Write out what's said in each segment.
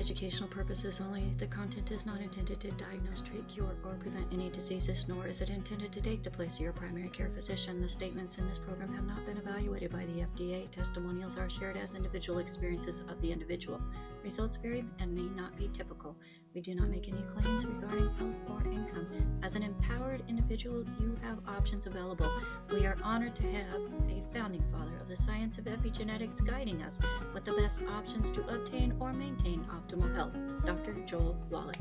educational purposes only. The content is not intended to diagnose, treat, cure, or prevent any diseases, nor is it intended to take the place of your primary care physician. The statements in this program have not been evaluated by the FDA. Testimonials are shared as individual experiences of the individual. Results vary and may not be typical. We do not make any claims regarding health or income. As an empowered individual, you have options available. We are honored to have a founding father of the science of epigenetics guiding us with the best options to obtain or maintain optimal health, Dr. Joel Wallach.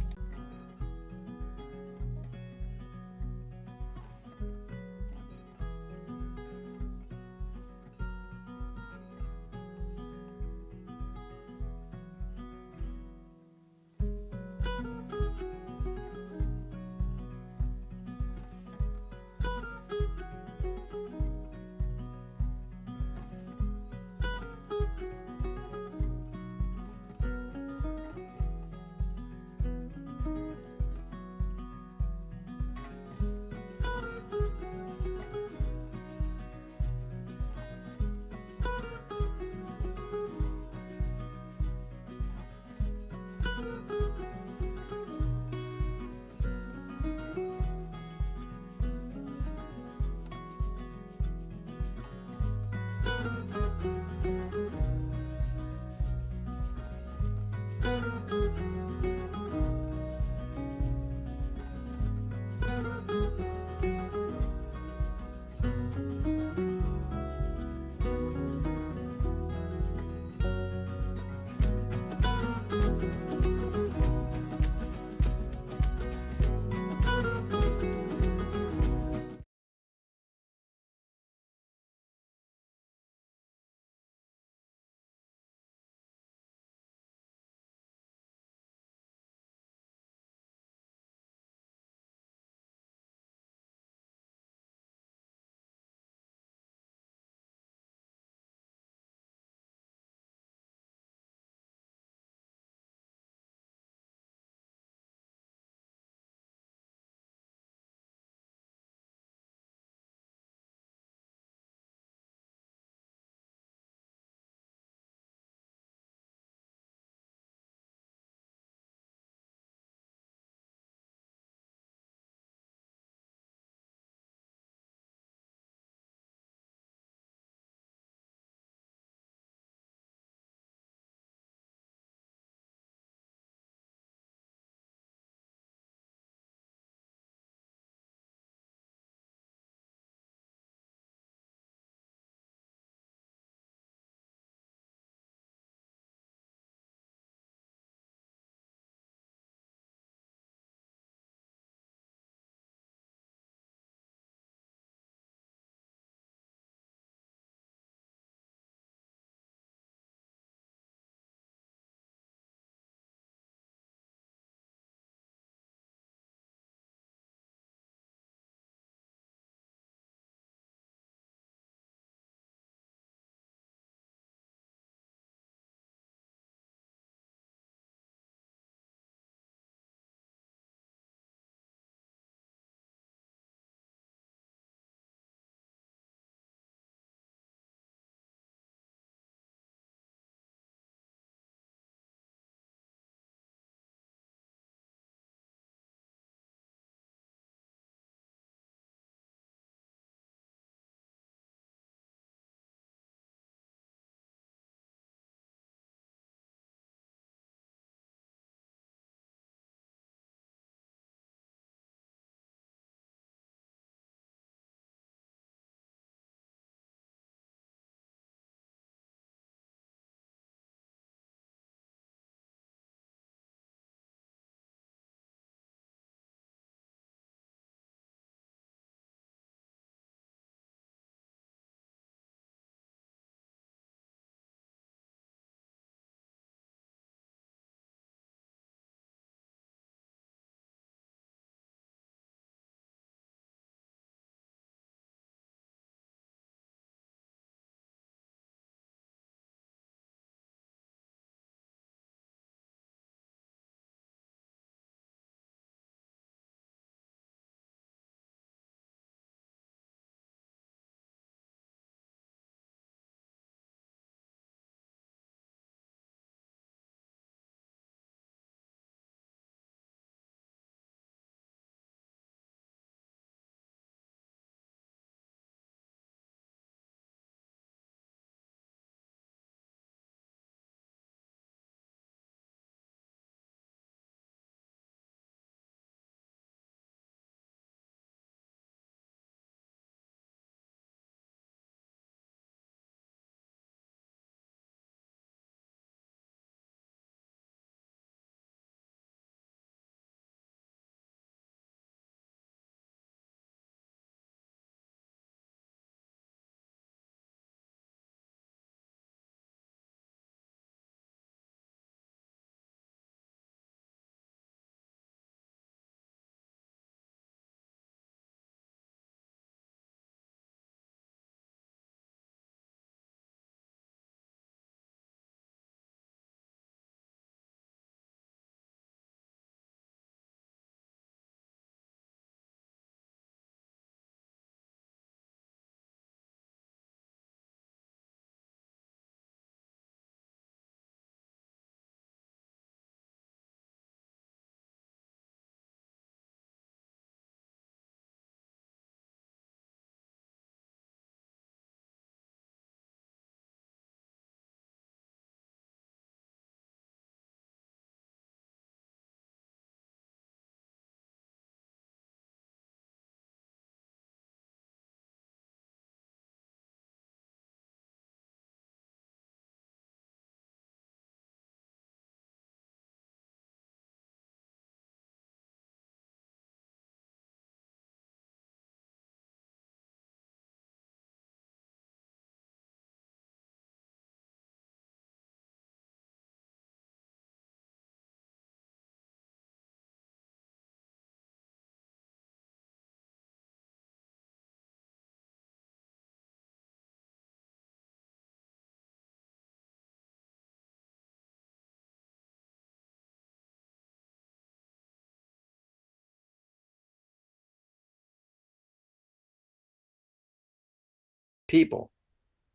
people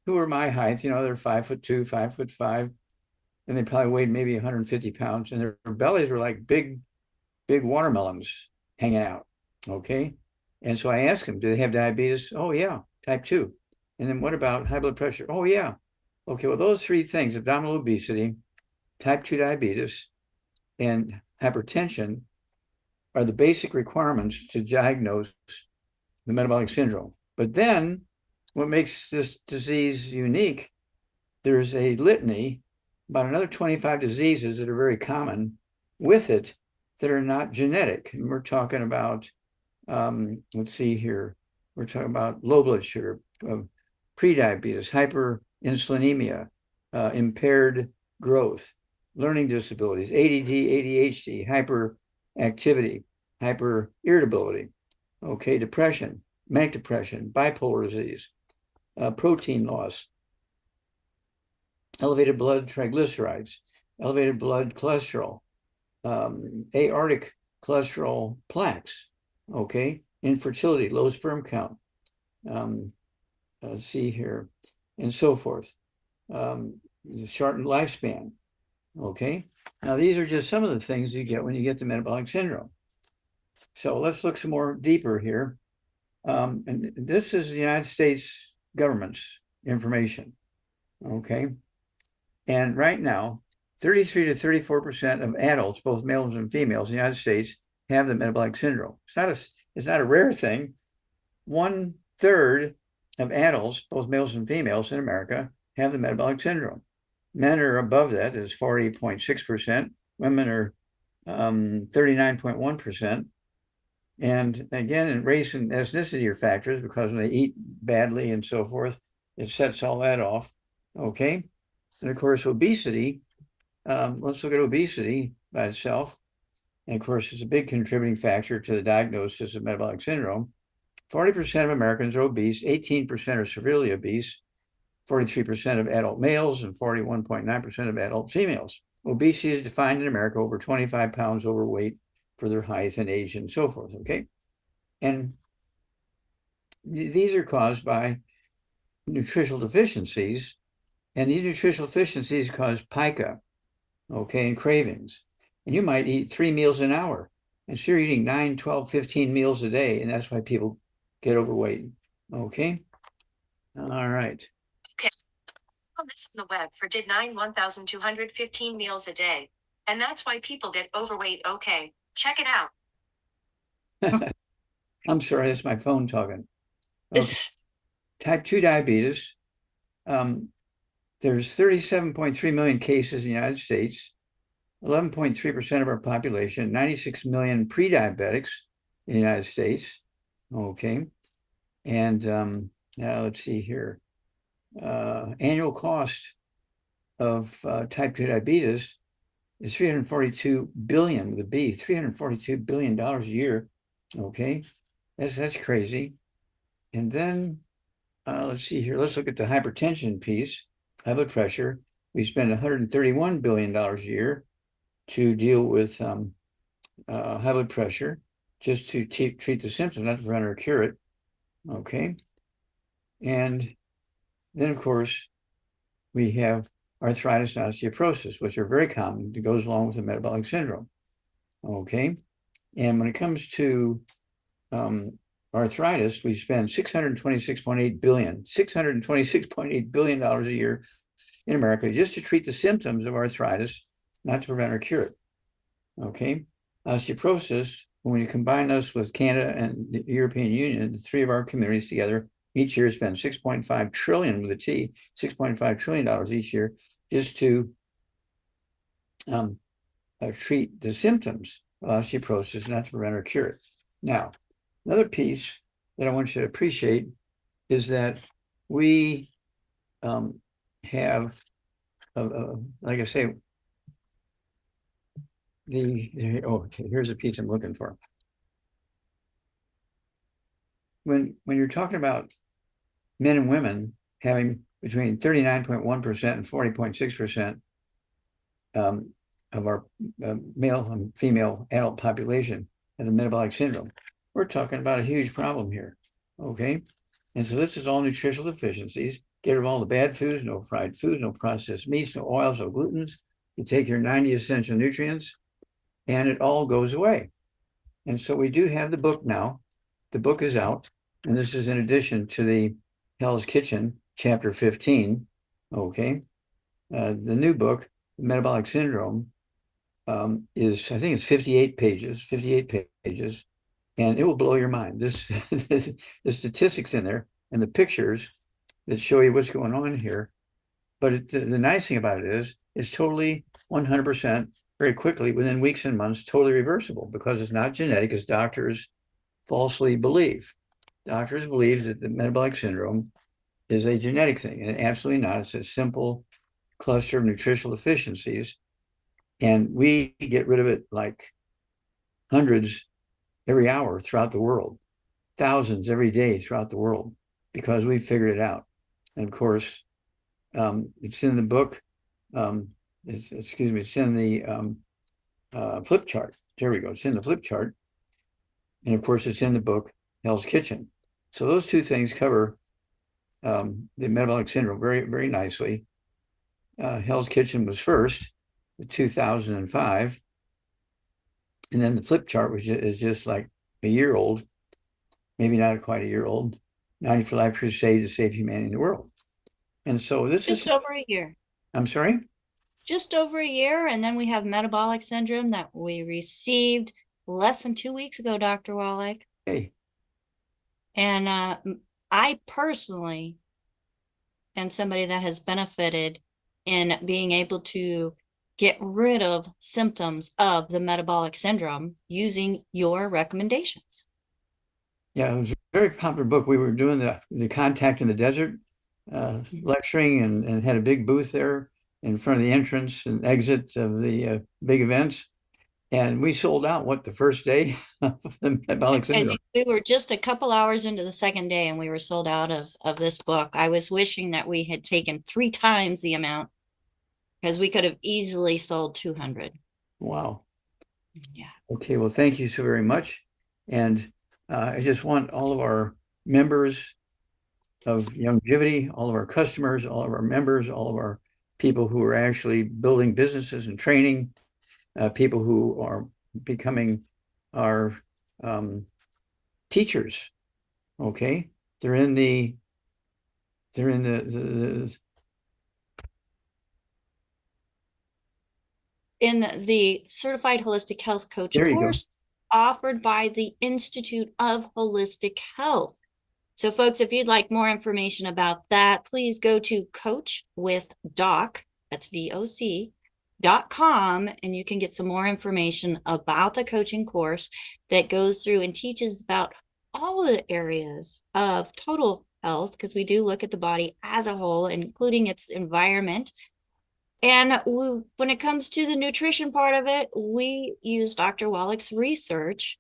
who are my height. You know, they're 5'2", 5'5", and they probably weighed maybe 150 pounds, and their bellies were like big watermelons hanging out. Okay. And so I asked them, do they have diabetes? Oh, yeah, type 2. And then what about high blood pressure? Oh, yeah. Okay, well, those three things, abdominal obesity, type 2 diabetes, and hypertension, are the basic requirements to diagnose the metabolic syndrome. But then what makes this disease unique, there's a litany, about another 25 diseases that are very common with it that are not genetic. And we're talking about, let's see here, we're talking about low blood sugar, prediabetes, hyperinsulinemia, impaired growth, learning disabilities, ADD, ADHD, hyperactivity, hyperirritability, okay, depression, manic depression, bipolar disease, protein loss, elevated blood triglycerides, elevated blood cholesterol, aortic cholesterol plaques, okay, infertility, low sperm count, let's see here, and so forth, shortened lifespan, okay? Now, these are just some of the things you get when you get the metabolic syndrome. So let's look some more deeper here. And this is the United States government's information, okay? And right now, 33 to 34% of adults, both males and females in the United States, have the metabolic syndrome. It's not a rare thing. 1/3 of adults, both males and females in America, have the metabolic syndrome. Men are above that, is 40.6%. Women are 39.1%. And again, in race and ethnicity are factors, because when they eat badly and so forth, it sets all that off. Okay. And of course, obesity, let's look at obesity by itself. And of course, it's a big contributing factor to the diagnosis of metabolic syndrome. 40% of Americans are obese, 18% are severely obese, 43% of adult males, and 41.9% of adult females. Obesity is defined in America over 25 pounds overweight for their height and age and so forth, okay? And these are caused by nutritional deficiencies, and these nutritional deficiencies cause pica, okay, and cravings. And you might eat 3 meals an hour, and so you're eating 9, 12, 15 meals a day, and that's why people get overweight, okay? All right. Okay. On this on the web for did 1,215 meals a day. And that's why people get overweight. Okay, check it out. I'm sorry, that's my phone talking. Okay. Type 2 diabetes. There's 37.3 million cases in the United States, 11.3% of our population, 96 million pre-diabetics in the United States. Okay. And now let's see here. Annual cost of type 2 diabetes is $342 billion with a B, $342 billion a year. Okay, that's crazy. And then let's see here. Let's look at the hypertension piece, high blood pressure. We spend $131 billion a year to deal with high blood pressure, just to treat the symptoms, not to prevent or cure it. Okay. And then, of course, we have arthritis and osteoporosis, which are very common. It goes along with the metabolic syndrome. Okay. And when it comes to arthritis, we spend $626.8 billion a year in America just to treat the symptoms of arthritis, not to prevent or cure it. Okay. Osteoporosis, when you combine us with Canada and the European Union, the three of our communities together, each year spend $6.5 trillion with a T, $6.5 trillion each year just to treat the symptoms of osteoporosis, not to prevent or cure it. Now, another piece that I want you to appreciate is that we have, like I say, okay, here's a piece I'm looking for. When you're talking about men and women having between 39.1% and 40.6% of our male and female adult population have the metabolic syndrome, we're talking about a huge problem here, okay? And so this is all nutritional deficiencies. Get rid of all the bad foods, no fried food, no processed meats, no oils, no glutens. You take your 90 essential nutrients and it all goes away. And so we do have the book now. The book is out. And this is in addition to the Hell's Kitchen, chapter 15. Okay. The new book, Metabolic Syndrome, is, I think it's 58 pages, and it will blow your mind. The statistics in there and the pictures that show you what's going on here. But the nice thing about it is it's totally 100% very quickly, within weeks and months, totally reversible, because it's not genetic, as doctors falsely believe. Doctors believe that the metabolic syndrome is a genetic thing, and absolutely not. It's a simple cluster of nutritional deficiencies, and we get rid of it like hundreds every hour throughout the world, thousands every day throughout the world, because we figured it out. And of course, it's in the book. It's in the flip chart. There we go. It's in the flip chart. And of course, it's in the book, Hell's Kitchen. So those two things cover the metabolic syndrome very, very nicely. Hell's Kitchen was first, in 2005. And then the flip chart is just like a year old, maybe not quite a year old, 90 for Life Crusade to Save Humanity in the World. And so this is just over a year. I'm sorry? Just over a year. And then we have metabolic syndrome that we received less than 2 weeks ago, Dr. Wallach. Hey. And I personally am somebody that has benefited in being able to get rid of symptoms of the metabolic syndrome using your recommendations. Yeah, it was a very popular book. We were doing the Contact in the Desert, lecturing, and had a big booth there in front of the entrance and exit of the big events. And we sold out, the first day of the metabolic syndrome? We were just a couple hours into the second day and we were sold out of this book. I was wishing that we had taken 3 times the amount, because we could have easily sold 200. Wow. Yeah. Okay, well, thank you so very much. And I just want all of our members of Longevity, all of our customers, all of our members, all of our people who are actually building businesses and training, people who are becoming our teachers. Okay, they're in the Certified Holistic Health Coach There you go. course offered by the Institute of Holistic Health. So folks, if you'd like more information about that, please go to CoachWithDoc, that's DOC.com, and you can get some more information about the coaching course that goes through and teaches about all the areas of total health, because we do look at the body as a whole, including its environment. And when it comes to the nutrition part of it, we use Dr. Wallach's research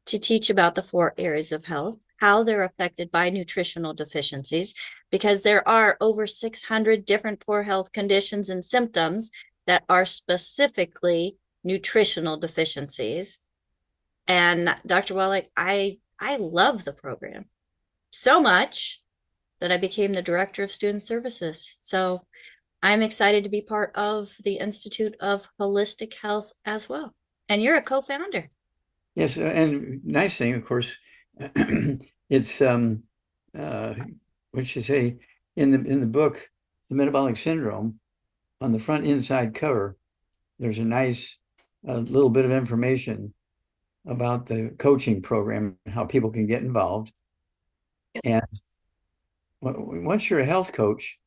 to teach about the 4 areas of health, how they're affected by nutritional deficiencies, because there are over 600 different poor health conditions and symptoms that are specifically nutritional deficiencies. And Dr. Wallach, I love the program so much that I became the director of student services. So I'm excited to be part of the Institute of Holistic Health as well. And you're a co-founder. Yes, and nice thing, of course, it's what you say in the book, The Metabolic Syndrome, on the front inside cover, there's a nice little bit of information about the coaching program, how people can get involved. And once you're a health coach,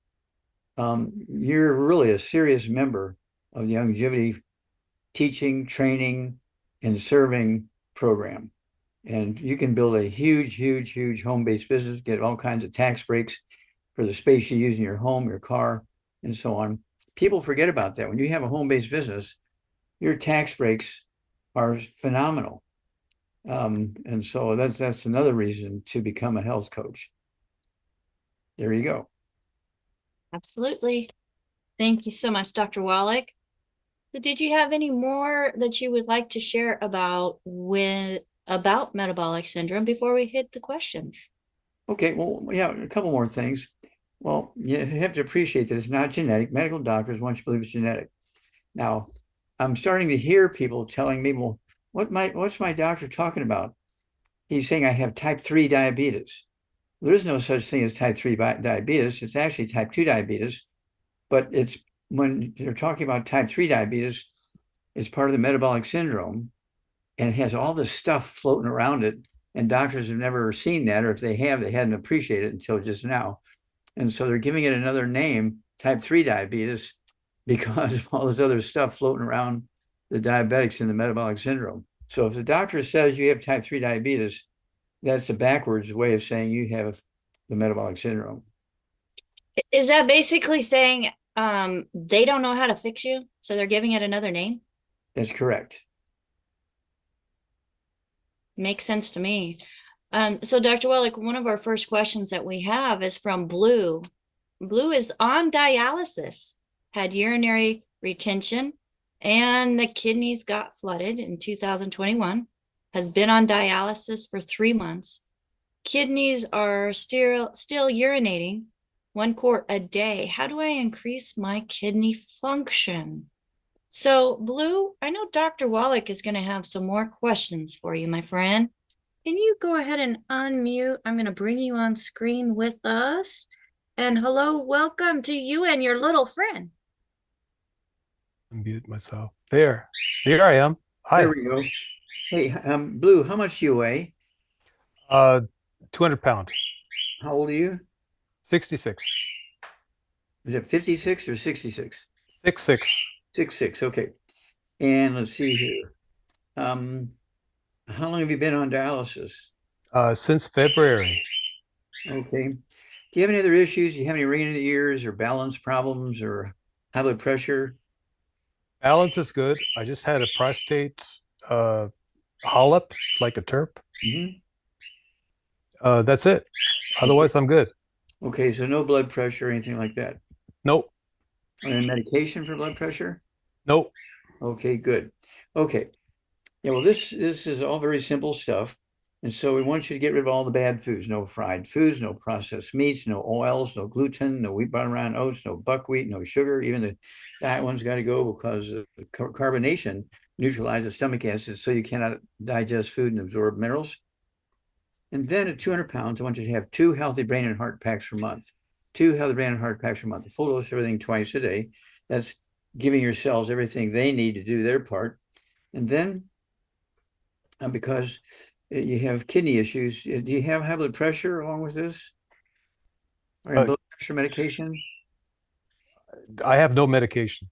you're really a serious member of the longevity teaching, training, and serving program. And you can build a huge home-based business, get all kinds of tax breaks for the space you use in your home, your car, and so on. People forget about that. When you have a home-based business, your tax breaks are phenomenal. And so that's another reason to become a health coach. There you go. Absolutely. Thank you so much, Dr. Wallach. Did you have any more that you would like to share about metabolic syndrome before we hit the questions? Okay, well, yeah, a couple more things. Well, you have to appreciate that it's not genetic. Medical doctors want you to believe it's genetic. Now, I'm starting to hear people telling me, well, what's my doctor talking about? He's saying I have type 3 diabetes. There is no such thing as type 3 diabetes. It's actually type 2 diabetes, but it's when they're talking about type 3 diabetes, it's part of the metabolic syndrome and it has all this stuff floating around it. And doctors have never seen that, or if they have, they hadn't appreciated it until just now. And so they're giving it another name, type 3 diabetes, because of all this other stuff floating around the diabetics in the metabolic syndrome. So if the doctor says you have type 3 diabetes, that's a backwards way of saying you have the metabolic syndrome. Is that basically saying they don't know how to fix you, so they're giving it another name? That's correct. Makes sense to me. So Dr. Wallach, one of our first questions that we have is from Blue. Blue is on dialysis, had urinary retention, and the kidneys got flooded in 2021, has been on dialysis for 3 months. Kidneys are still urinating 1 quart a day. How do I increase my kidney function? So, Blue, I know Dr. Wallach is going to have some more questions for you, my friend. Can you go ahead and unmute? I'm going to bring you on screen with us. And hello, welcome to you and your little friend. Unmute myself. There I am. Hi. There we go. Hey, Blue, how much do you weigh? 200 pound. How old are you? 66. Is it 56 or 66? 66. 66, okay. And let's see here. How long have you been on dialysis? Since February. Okay. Do you have any other issues? Do you have any ringing in the ears or balance problems or high blood pressure? Balance is good. I just had a prostate polyp. It's like a terp. Mm-hmm. That's it. Otherwise, I'm good. Okay, so no blood pressure or anything like that. Nope. And medication for blood pressure? Nope. Okay, good. Okay. Yeah, well, this is all very simple stuff. And so we want you to get rid of all the bad foods, no fried foods, no processed meats, no oils, no gluten, no wheat, brown, round oats, no buckwheat, no sugar. Even the diet one's got to go because carbonation neutralizes stomach acids, so you cannot digest food and absorb minerals. And then at 200 pounds, I want you to have 2 healthy brain and heart packs per month. 2 healthy brain and heart packs per month. A full dose of everything twice a day. That's giving your cells everything they need to do their part. And then because you have kidney issues, do you have high blood pressure along with this? Or blood pressure medication? I have no medication.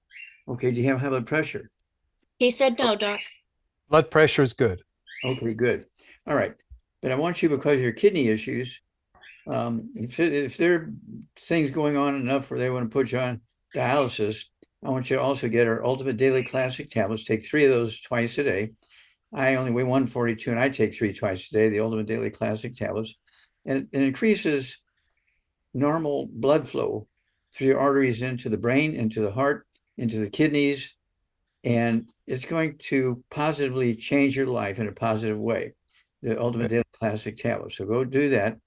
Okay, do you have high blood pressure? He said no, Doc. Blood pressure is good. Okay, good. All right. But I want you, because of your kidney issues, if there are things going on enough where they want to put you on dialysis, I want you to also get our Ultimate Daily Classic tablets. Take 3 of those twice a day. I only weigh 142 and I take 3 twice a day, the Ultimate Daily Classic tablets. And it increases normal blood flow through your arteries into the brain, into the heart, into the kidneys. And it's going to positively change your life in a positive way, the Ultimate Daily Classic tablet. So go do that.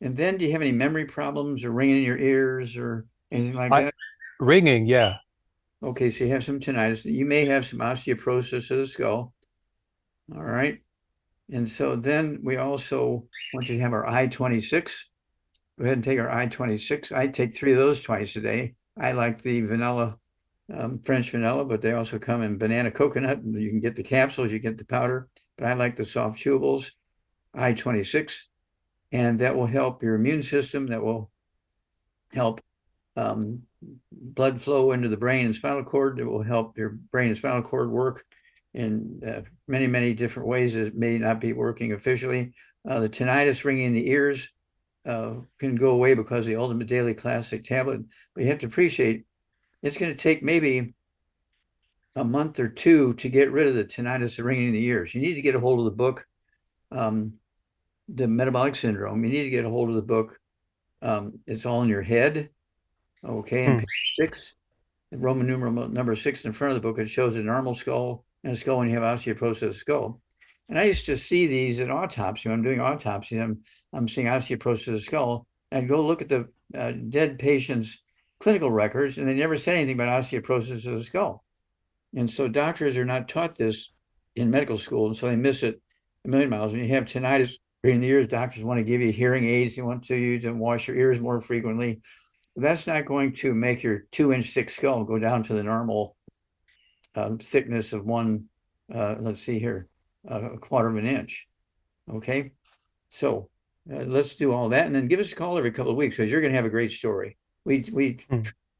And then do you have any memory problems or ringing in your ears or anything like that? Ringing, yeah. Okay, so you have some tinnitus. You may have some osteoporosis of the skull. All right. And so then we also want you to have our I-26. Go ahead and take our I-26. I take 3 of those twice a day. I like the vanilla, French vanilla, but they also come in banana coconut. You can get the capsules, you get the powder, but I like the soft chewables, I-26. And that will help your immune system. That will help blood flow into the brain and spinal cord. It will help your brain and spinal cord work in many, many different ways that may not be working officially. The tinnitus ringing in the ears can go away because of the Ultimate Daily Classic tablet. But you have to appreciate it's going to take maybe a month or 2 to get rid of the tinnitus ringing in the ears. You need to get a hold of the book, The Metabolic Syndrome. You need to get a hold of the book, It's All in Your Head. Okay, and page 6, Roman numeral number 6 in front of the book, it shows a normal skull and a skull when you have osteoporosis of the skull. And I used to see these in autopsy. When I'm doing autopsy, I'm seeing osteoporosis of the skull. I'd go look at the dead patient's clinical records, and they never said anything about osteoporosis of the skull. And so doctors are not taught this in medical school, and so they miss it a million miles. When you have tinnitus in the ears, doctors want to give you hearing aids. They want you to wash your ears more frequently. That's not going to make your 2-inch thick skull go down to the normal thickness of one, let's see here, a quarter of an inch. Okay, so let's do all that, and then give us a call every couple of weeks, because you're going to have a great story. We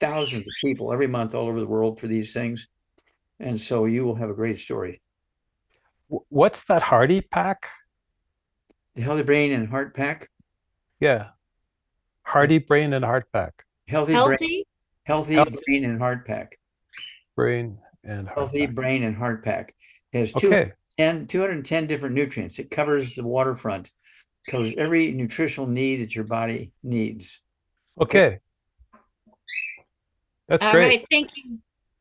thousands of people every month all over the world for these things, and so you will have a great story. What's that Hardy pack? The Healthy Brain and Heart Pack. Yeah, Hardy Brain and Heart Pack. Healthy Brain and Heart Pack. Brain and Heart Healthy Pack. Brain and Heart Pack. It has Okay. 210 different nutrients. It covers the waterfront, covers every nutritional need that your body needs. Okay. That's All great. right, thank you.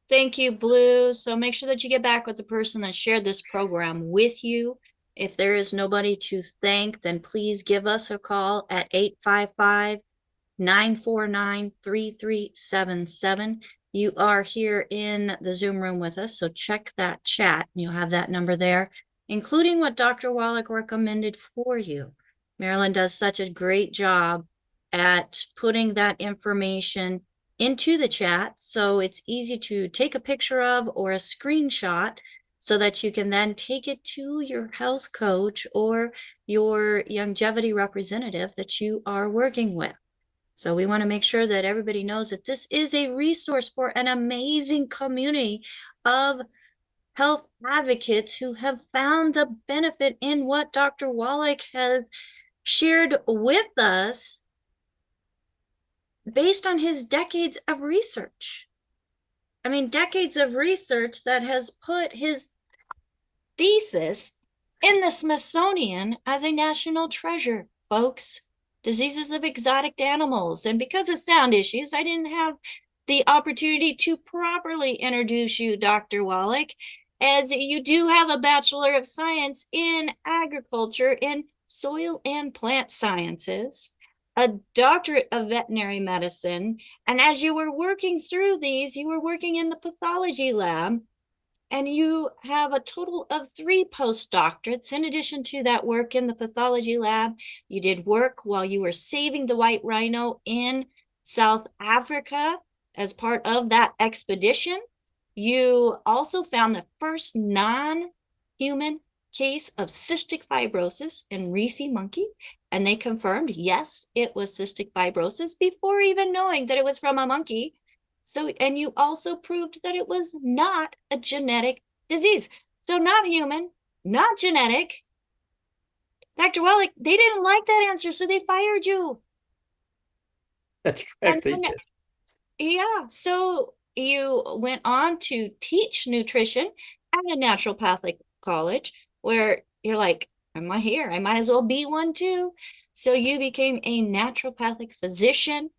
Thank you, Blue. So make sure that you get back with the person that shared this program with you. If there is nobody to thank, then please give us a call at 855-949-3377. You are here in the Zoom room with us, so check that chat. You'll have that number there, including what Dr. Wallach recommended for you. Marilyn does such a great job at putting that information into the chat, so it's easy to take a picture of or a screenshot so that you can then take it to your health coach or your longevity representative that you are working with. So we want to make sure that everybody knows that this is a resource for an amazing community of health advocates who have found the benefit in what Dr. Wallach has shared with us based on his decades of research. I mean, decades of research that has put his thesis in the Smithsonian as a national treasure, folks. Diseases of exotic animals. And because of sound issues, I didn't have the opportunity to properly introduce you, Dr. Wallach, as you do have a Bachelor of Science in Agriculture in Soil and Plant Sciences, a Doctorate of Veterinary Medicine, and as you were working through these, you were working in the pathology lab, and you have a total of 3 postdoctorates. In addition to that work in the pathology lab, you did work while you were saving the white rhino in South Africa as part of that expedition. You also found the first non-human case of cystic fibrosis in Rhesus monkey, and they confirmed, yes, it was cystic fibrosis before even knowing that it was from a monkey. So, and you also proved that it was not a genetic disease. So not human, not genetic. Dr. Wallach, they didn't like that answer, so they fired you. That's correct. Yeah, so you went on to teach nutrition at a naturopathic college where you're like, am I here? I might as well be one too. So you became a naturopathic physician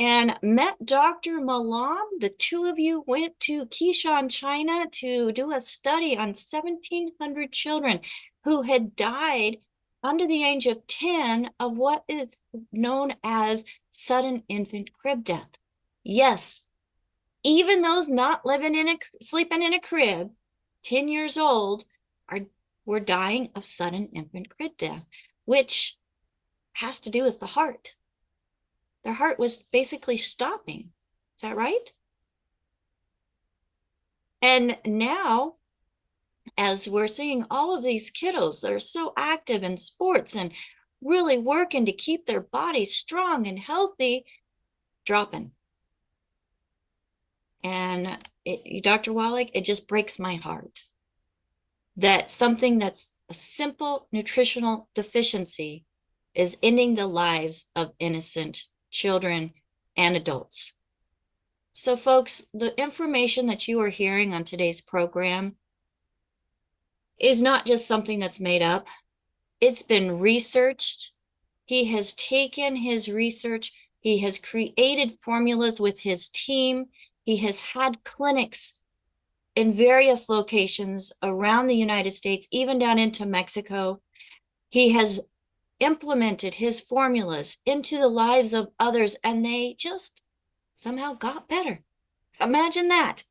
and met Dr. Malam. The two of you went to Qishan, China to do a study on 1,700 children who had died under the age of 10 of what is known as sudden infant crib death. Yes, even those not sleeping in a crib, 10 years old, were dying of sudden infant crib death, which has to do with the heart. Their heart was basically stopping. Is that right? And now, as we're seeing all of these kiddos that are so active in sports and really working to keep their bodies strong and healthy, dropping. And Dr. Wallach, it just breaks my heart that something that's a simple nutritional deficiency is ending the lives of innocent children and adults. So folks, the information that you are hearing on today's program is not just something that's made up. It's been researched. He has taken his research. He has created formulas with his team. He has had clinics in various locations around the United States, even down into Mexico. He has implemented his formulas into the lives of others, and they just somehow got better. Imagine that.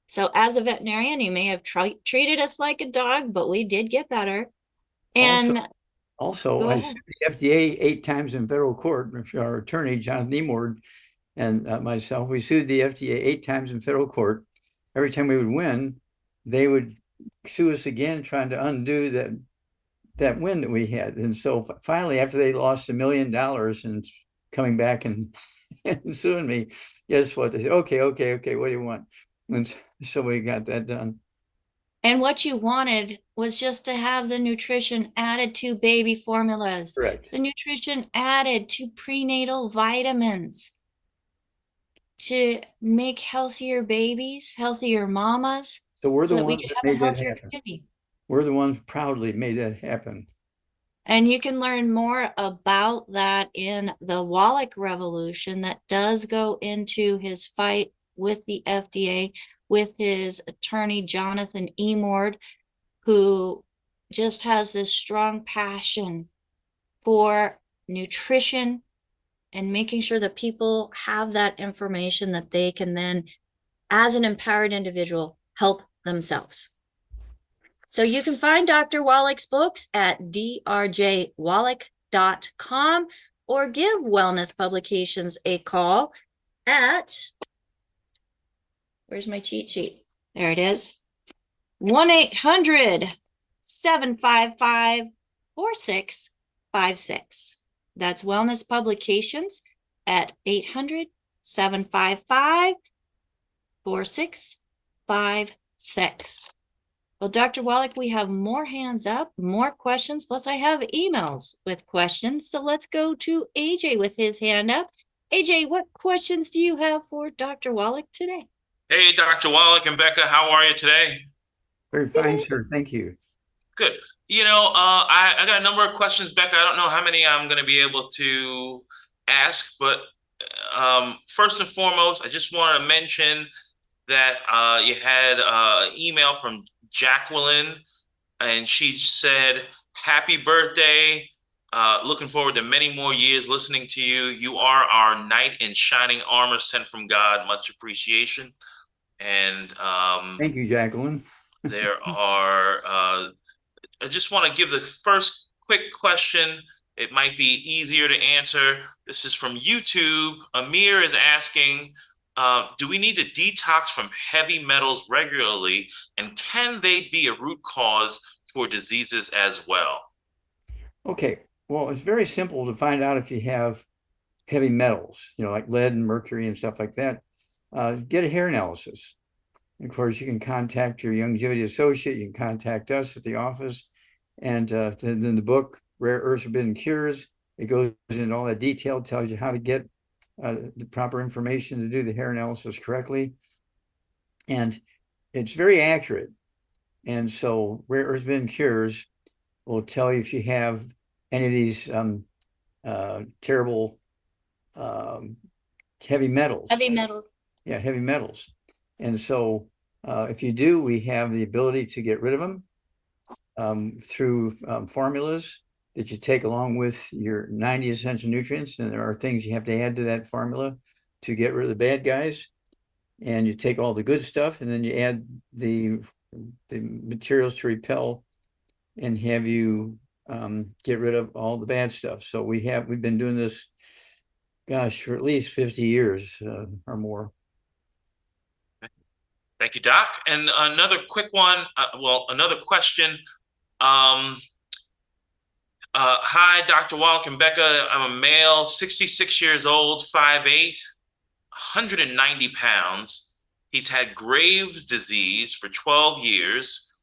So as a veterinarian, he may have treated us like a dog, but we did get better. And also I sued the FDA 8 times in federal court. Our attorney, Jonathan Nemord, and myself, we sued the FDA 8 times in federal court. Every time we would win, they would sue us again, trying to undo that win that we had. And so finally, after they lost $1 million and coming back and suing me, guess what? They said, okay, what do you want? And so we got that done. And what you wanted was just to have the nutrition added to baby formulas. Correct. The nutrition added to prenatal vitamins to make healthier babies, healthier mamas. So we're the so that ones we could that have made a that healthier happen. community. We're the ones proudly made that happen. And you can learn more about that in the Wallach revolution that does go into his fight with the FDA, with his attorney, Jonathan Emord, who just has this strong passion for nutrition and making sure that people have that information that they can then, as an empowered individual, help themselves. So you can find Dr. Wallach's books at drjwallach.com or give Wellness Publications a call at, where's my cheat sheet? There it is. 1-800-755-4656. That's Wellness Publications at 800-755-4656. Well, Dr. Wallach, we have more hands up, more questions, plus I have emails with questions. So let's go to AJ with his hand up. AJ, what questions do you have for Dr. Wallach today? Hey, Dr. Wallach and Becca, how are you today? Very fine, sir. Thank you. Good. You know, I got a number of questions, Becca. I don't know how many I'm going to be able to ask, but first and foremost, I just want to mention that you had an email from Jacqueline, and she said, happy birthday. Looking forward to many more years listening to you. You are our knight in shining armor sent from God. Much appreciation. And thank you, Jacqueline. There are, I just want to give the first quick question. It might be easier to answer. This is from YouTube. Amir is asking, do we need to detox from heavy metals regularly, and can they be a root cause for diseases as well? Okay, well, it's very simple to find out if you have heavy metals, like lead and mercury and stuff like that. Get a hair analysis. And of course, you can contact your longevity associate. You can contact us at the office. And then the book, Rare Earths Forbidden Cures, it goes into all that detail, tells you how to get the proper information to do the hair analysis correctly. And it's very accurate. And so Rare Earths Forbidden Cures will tell you if you have any of these terrible heavy metals. Heavy metal. Yeah, heavy metals. And so if you do, we have the ability to get rid of them through formulas that you take along with your 90 essential nutrients. And there are things you have to add to that formula to get rid of the bad guys. And you take all the good stuff, and then you add the materials to repel and have you get rid of all the bad stuff. So we've been doing this, gosh, for at least 50 years or more. Thank you, Doc. And another quick one, another question. Hi, Dr. Wallach and Becca. I'm a male, 66 years old, 5'8", 190 pounds. He's had Graves' disease for 12 years.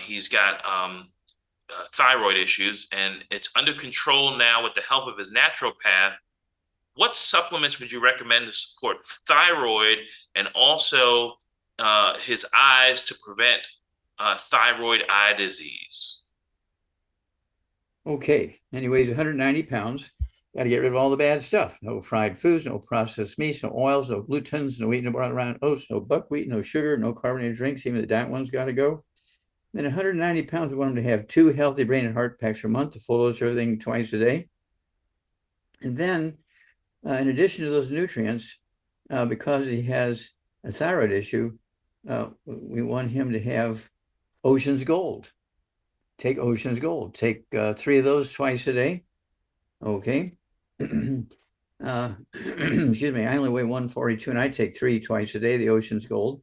He's got thyroid issues, and it's under control now with the help of his naturopath. What supplements would you recommend to support thyroid and also his eyes to prevent thyroid eye disease? Okay, and he weighs 190 pounds. Got to get rid of all the bad stuff. No fried foods, no processed meats, no oils, no glutens, no wheat, no brown oats, no buckwheat, no sugar, no carbonated drinks. Even the diet ones got to go. Then 190 pounds, we want them to have 2 healthy brain and heart packs per month, to full dose everything twice a day. And then, in addition to those nutrients, because he has a thyroid issue, we want him to have Ocean's Gold. Take Ocean's Gold. Take 3 of those twice a day. Okay. Excuse me, I only weigh 142 and I take 3 twice a day, the Ocean's Gold.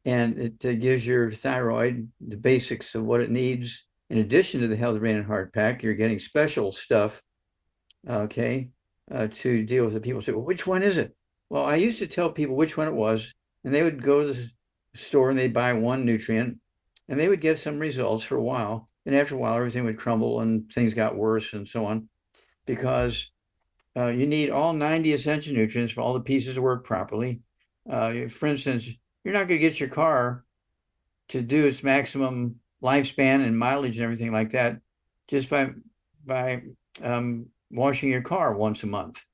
And it gives your thyroid the basics of what it needs. In addition to the Healthy Brain and Heart Pack, you're getting special stuff, okay, to deal with it. People say, well, which one is it? Well, I used to tell people which one it was, and they would go to the store and they'd buy one nutrient, and they would get some results for a while. And after a while, everything would crumble and things got worse and so on, because you need all 90 essential nutrients for all the pieces to work properly. For instance, you're not going to get your car to do its maximum lifespan and mileage and everything like that just by washing your car once a month.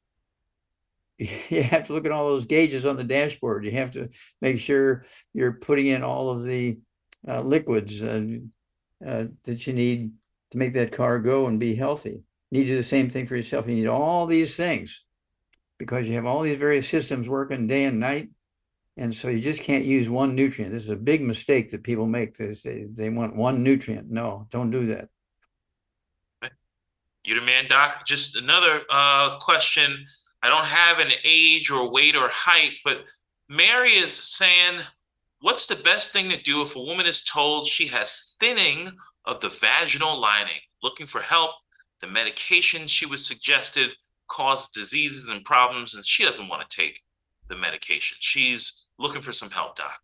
You have to look at all those gauges on the dashboard. You have to make sure you're putting in all of the liquids that you need to make that car go and be healthy. You need to do the same thing for yourself. You need all these things because you have all these various systems working day and night. And so you just can't use one nutrient. This is a big mistake that people make. They want one nutrient. No, don't do that. You're the man, Doc. Just another question. I don't have an age or weight or height, but Mary is saying, what's the best thing to do if a woman is told she has thinning of the vaginal lining? Looking for help. The medication she was suggested causes diseases and problems, and she doesn't want to take the medication. She's looking for some help, Doc.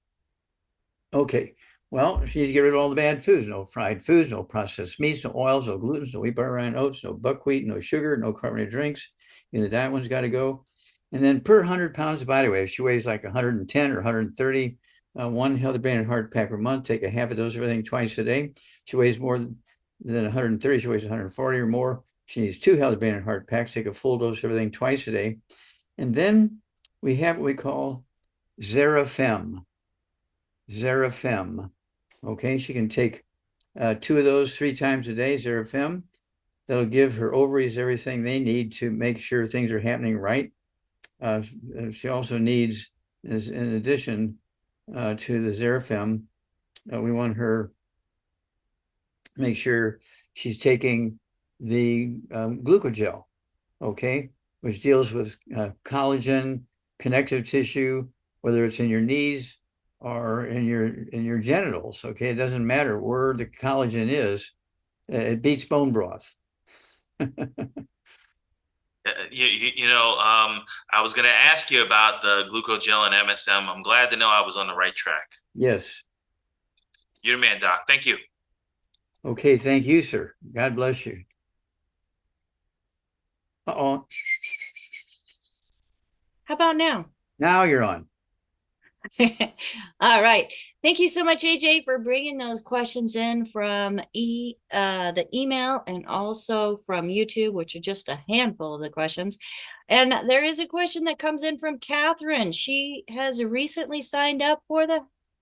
Okay. Well, she needs to get rid of all the bad foods. No fried foods, no processed meats, no oils, no glutens, no wheat, brown oats, no buckwheat, no sugar, no carbonated drinks. The diet one's got to go. And then per 100 pounds of body weight, if she weighs like 110 or 130, 1 Healthy Brain and Heart Pack per month, take a half a dose of everything twice a day. She weighs more than 130, she weighs 140 or more. She needs 2 Healthy Brain and Heart Packs, take a full dose of everything twice a day. And then we have what we call Xerafem. Xerafem. Okay, she can take 2 of those 3 times a day, Xerafem. That'll give her ovaries everything they need to make sure things are happening right. She also needs, in addition to the Xerafem, we want her to make sure she's taking the glucogel, okay, which deals with collagen, connective tissue, whether it's in your knees or in your genitals. Okay, it doesn't matter where the collagen is. It beats bone broth. I was going to ask you about the glucogel and MSM. I'm glad to know I was on the right track. Yes. You're the man, Doc. Thank you. Okay, thank you, sir. God bless you. Uh-oh. How about now? Now you're on. All right. Thank you so much, AJ, for bringing those questions in from the email and also from YouTube, which are just a handful of the questions. And there is a question that comes in from Catherine. She has recently signed up for the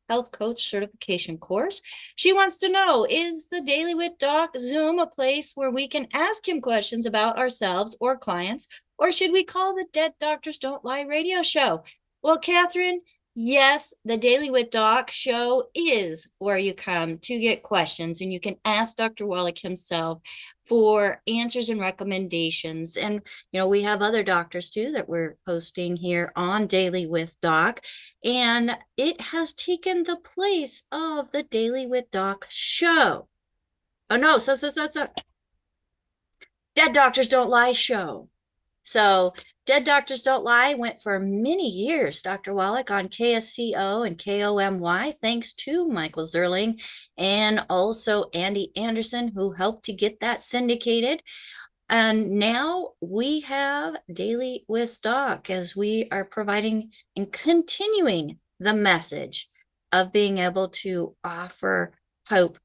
Health Coach Certification course. She wants to know, is the Daily with Doc Zoom a place where we can ask him questions about ourselves or clients, or should we call the Dead Doctors Don't Lie radio show? Well, Catherine, yes, the Daily with Doc show is where you come to get questions, and you can ask Dr. Wallach himself for answers and recommendations. And, we have other doctors too that we're hosting here on Daily with Doc, and it has taken the place of the Daily with Doc show. Oh, no, so Dead Doctors Don't Lie show. So Dead Doctors Don't Lie went for many years, Dr. Wallach, on KSCO and KOMY, thanks to Michael Zerling and also Andy Anderson, who helped to get that syndicated. And now we have Daily with Doc, as we are providing and continuing the message of being able to offer hope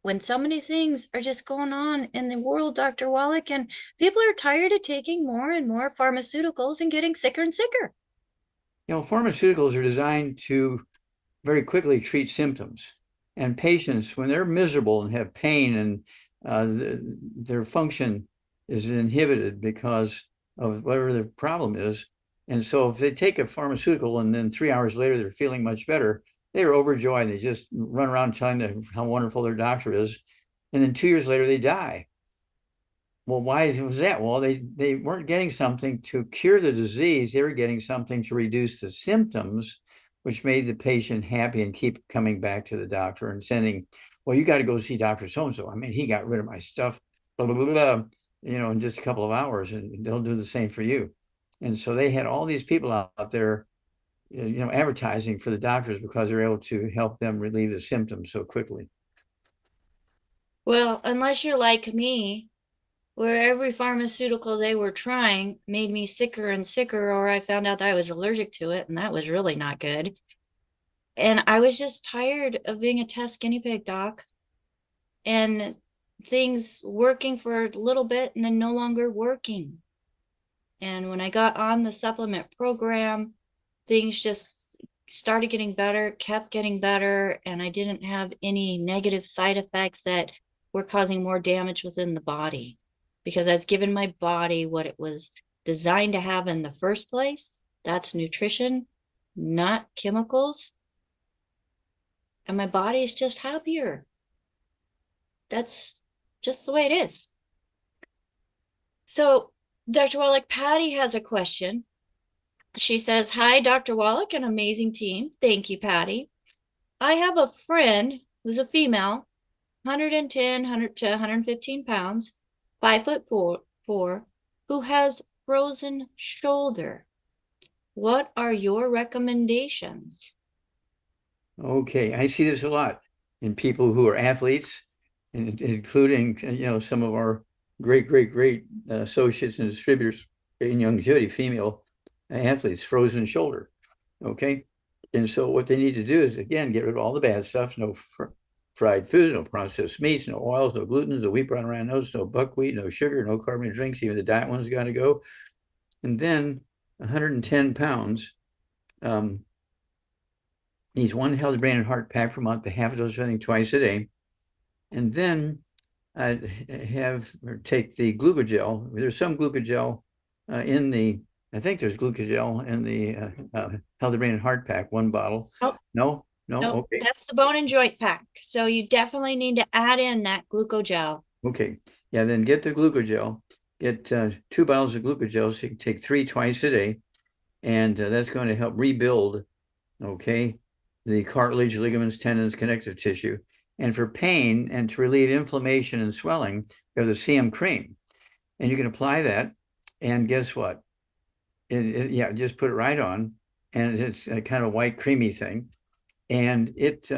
when so many things are just going on in the world, Dr. Wallach, and people are tired of taking more and more pharmaceuticals and getting sicker and sicker. Pharmaceuticals are designed to very quickly treat symptoms. And patients, when they're miserable and have pain and their function is inhibited because of whatever the problem is. And so if they take a pharmaceutical and then 3 hours later they're feeling much better, they're overjoyed. They just run around telling them how wonderful their doctor is. And then 2 years later, they die. Well, why was that? Well, they weren't getting something to cure the disease. They were getting something to reduce the symptoms, which made the patient happy and keep coming back to the doctor and sending, well, you got to go see Dr. So-and-so. I mean, he got rid of my stuff, blah, blah, blah, blah, in just a couple of hours, and they'll do the same for you. And so they had all these people out there, advertising for the doctors because they're able to help them relieve the symptoms so quickly. Well, unless you're like me, where every pharmaceutical they were trying made me sicker and sicker, or I found out that I was allergic to it, and that was really not good. And I was just tired of being a test guinea pig, doc, and things working for a little bit and then no longer working. And when I got on the supplement program, things just started getting better, kept getting better, and I didn't have any negative side effects that were causing more damage within the body, because that's given my body what it was designed to have in the first place. That's nutrition, not chemicals. And my body is just happier. That's just the way it is. So, Dr. Wallach, Patty has a question. She says, hi, Dr. Wallach, an amazing team. Thank you, Patty. I have a friend who's a female, 110 to 115 pounds, 5'4", who has frozen shoulder. What are your recommendations? Okay, I see this a lot in people who are athletes, including some of our great associates and distributors in longevity, female athletes, frozen shoulder. Okay, and so what they need to do is, again, get rid of all the bad stuff. No fried foods, no processed meats, no oils, no glutens, no wheat, brown, rye oats, no buckwheat, no sugar, no carbonated drinks. Even the diet one's got to go. And then 110 pounds needs one healthy brain and heart pack per month, a half a dose of everything twice a day. And then I'd take the glucogel. There's some glucogel I think there's glucogel in the healthy brain and heart pack, one bottle. Nope. No, Nope, okay. That's the bone and joint pack. So you definitely need to add in that glucogel. Okay. Yeah, then get the glucogel. Get 2 bottles of glucogel, so you can take 3 twice a day. And that's going to help rebuild, okay, the cartilage, ligaments, tendons, connective tissue. And for pain and to relieve inflammation and swelling, you have the CM cream. And you can apply that. And guess what? Just put it right on. And it's a kind of white, creamy thing. And it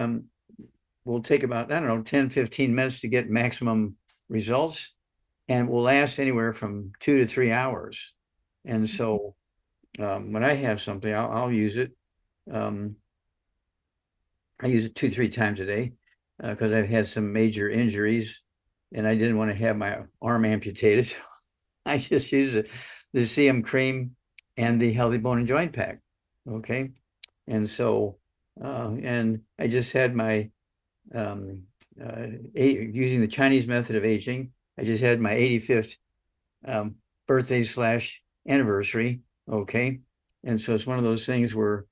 will take about, 10, 15 minutes to get maximum results, and will last anywhere from 2 to 3 hours. And so when I have something, I'll use it. I use it 2-3 times a day because I've had some major injuries and I didn't want to have my arm amputated. So I just use the CM cream and the healthy bone and joint pack. Okay. And so, and I just had my, using the Chinese method of aging, I just had my 85th birthday / anniversary. Okay. And so it's one of those things where,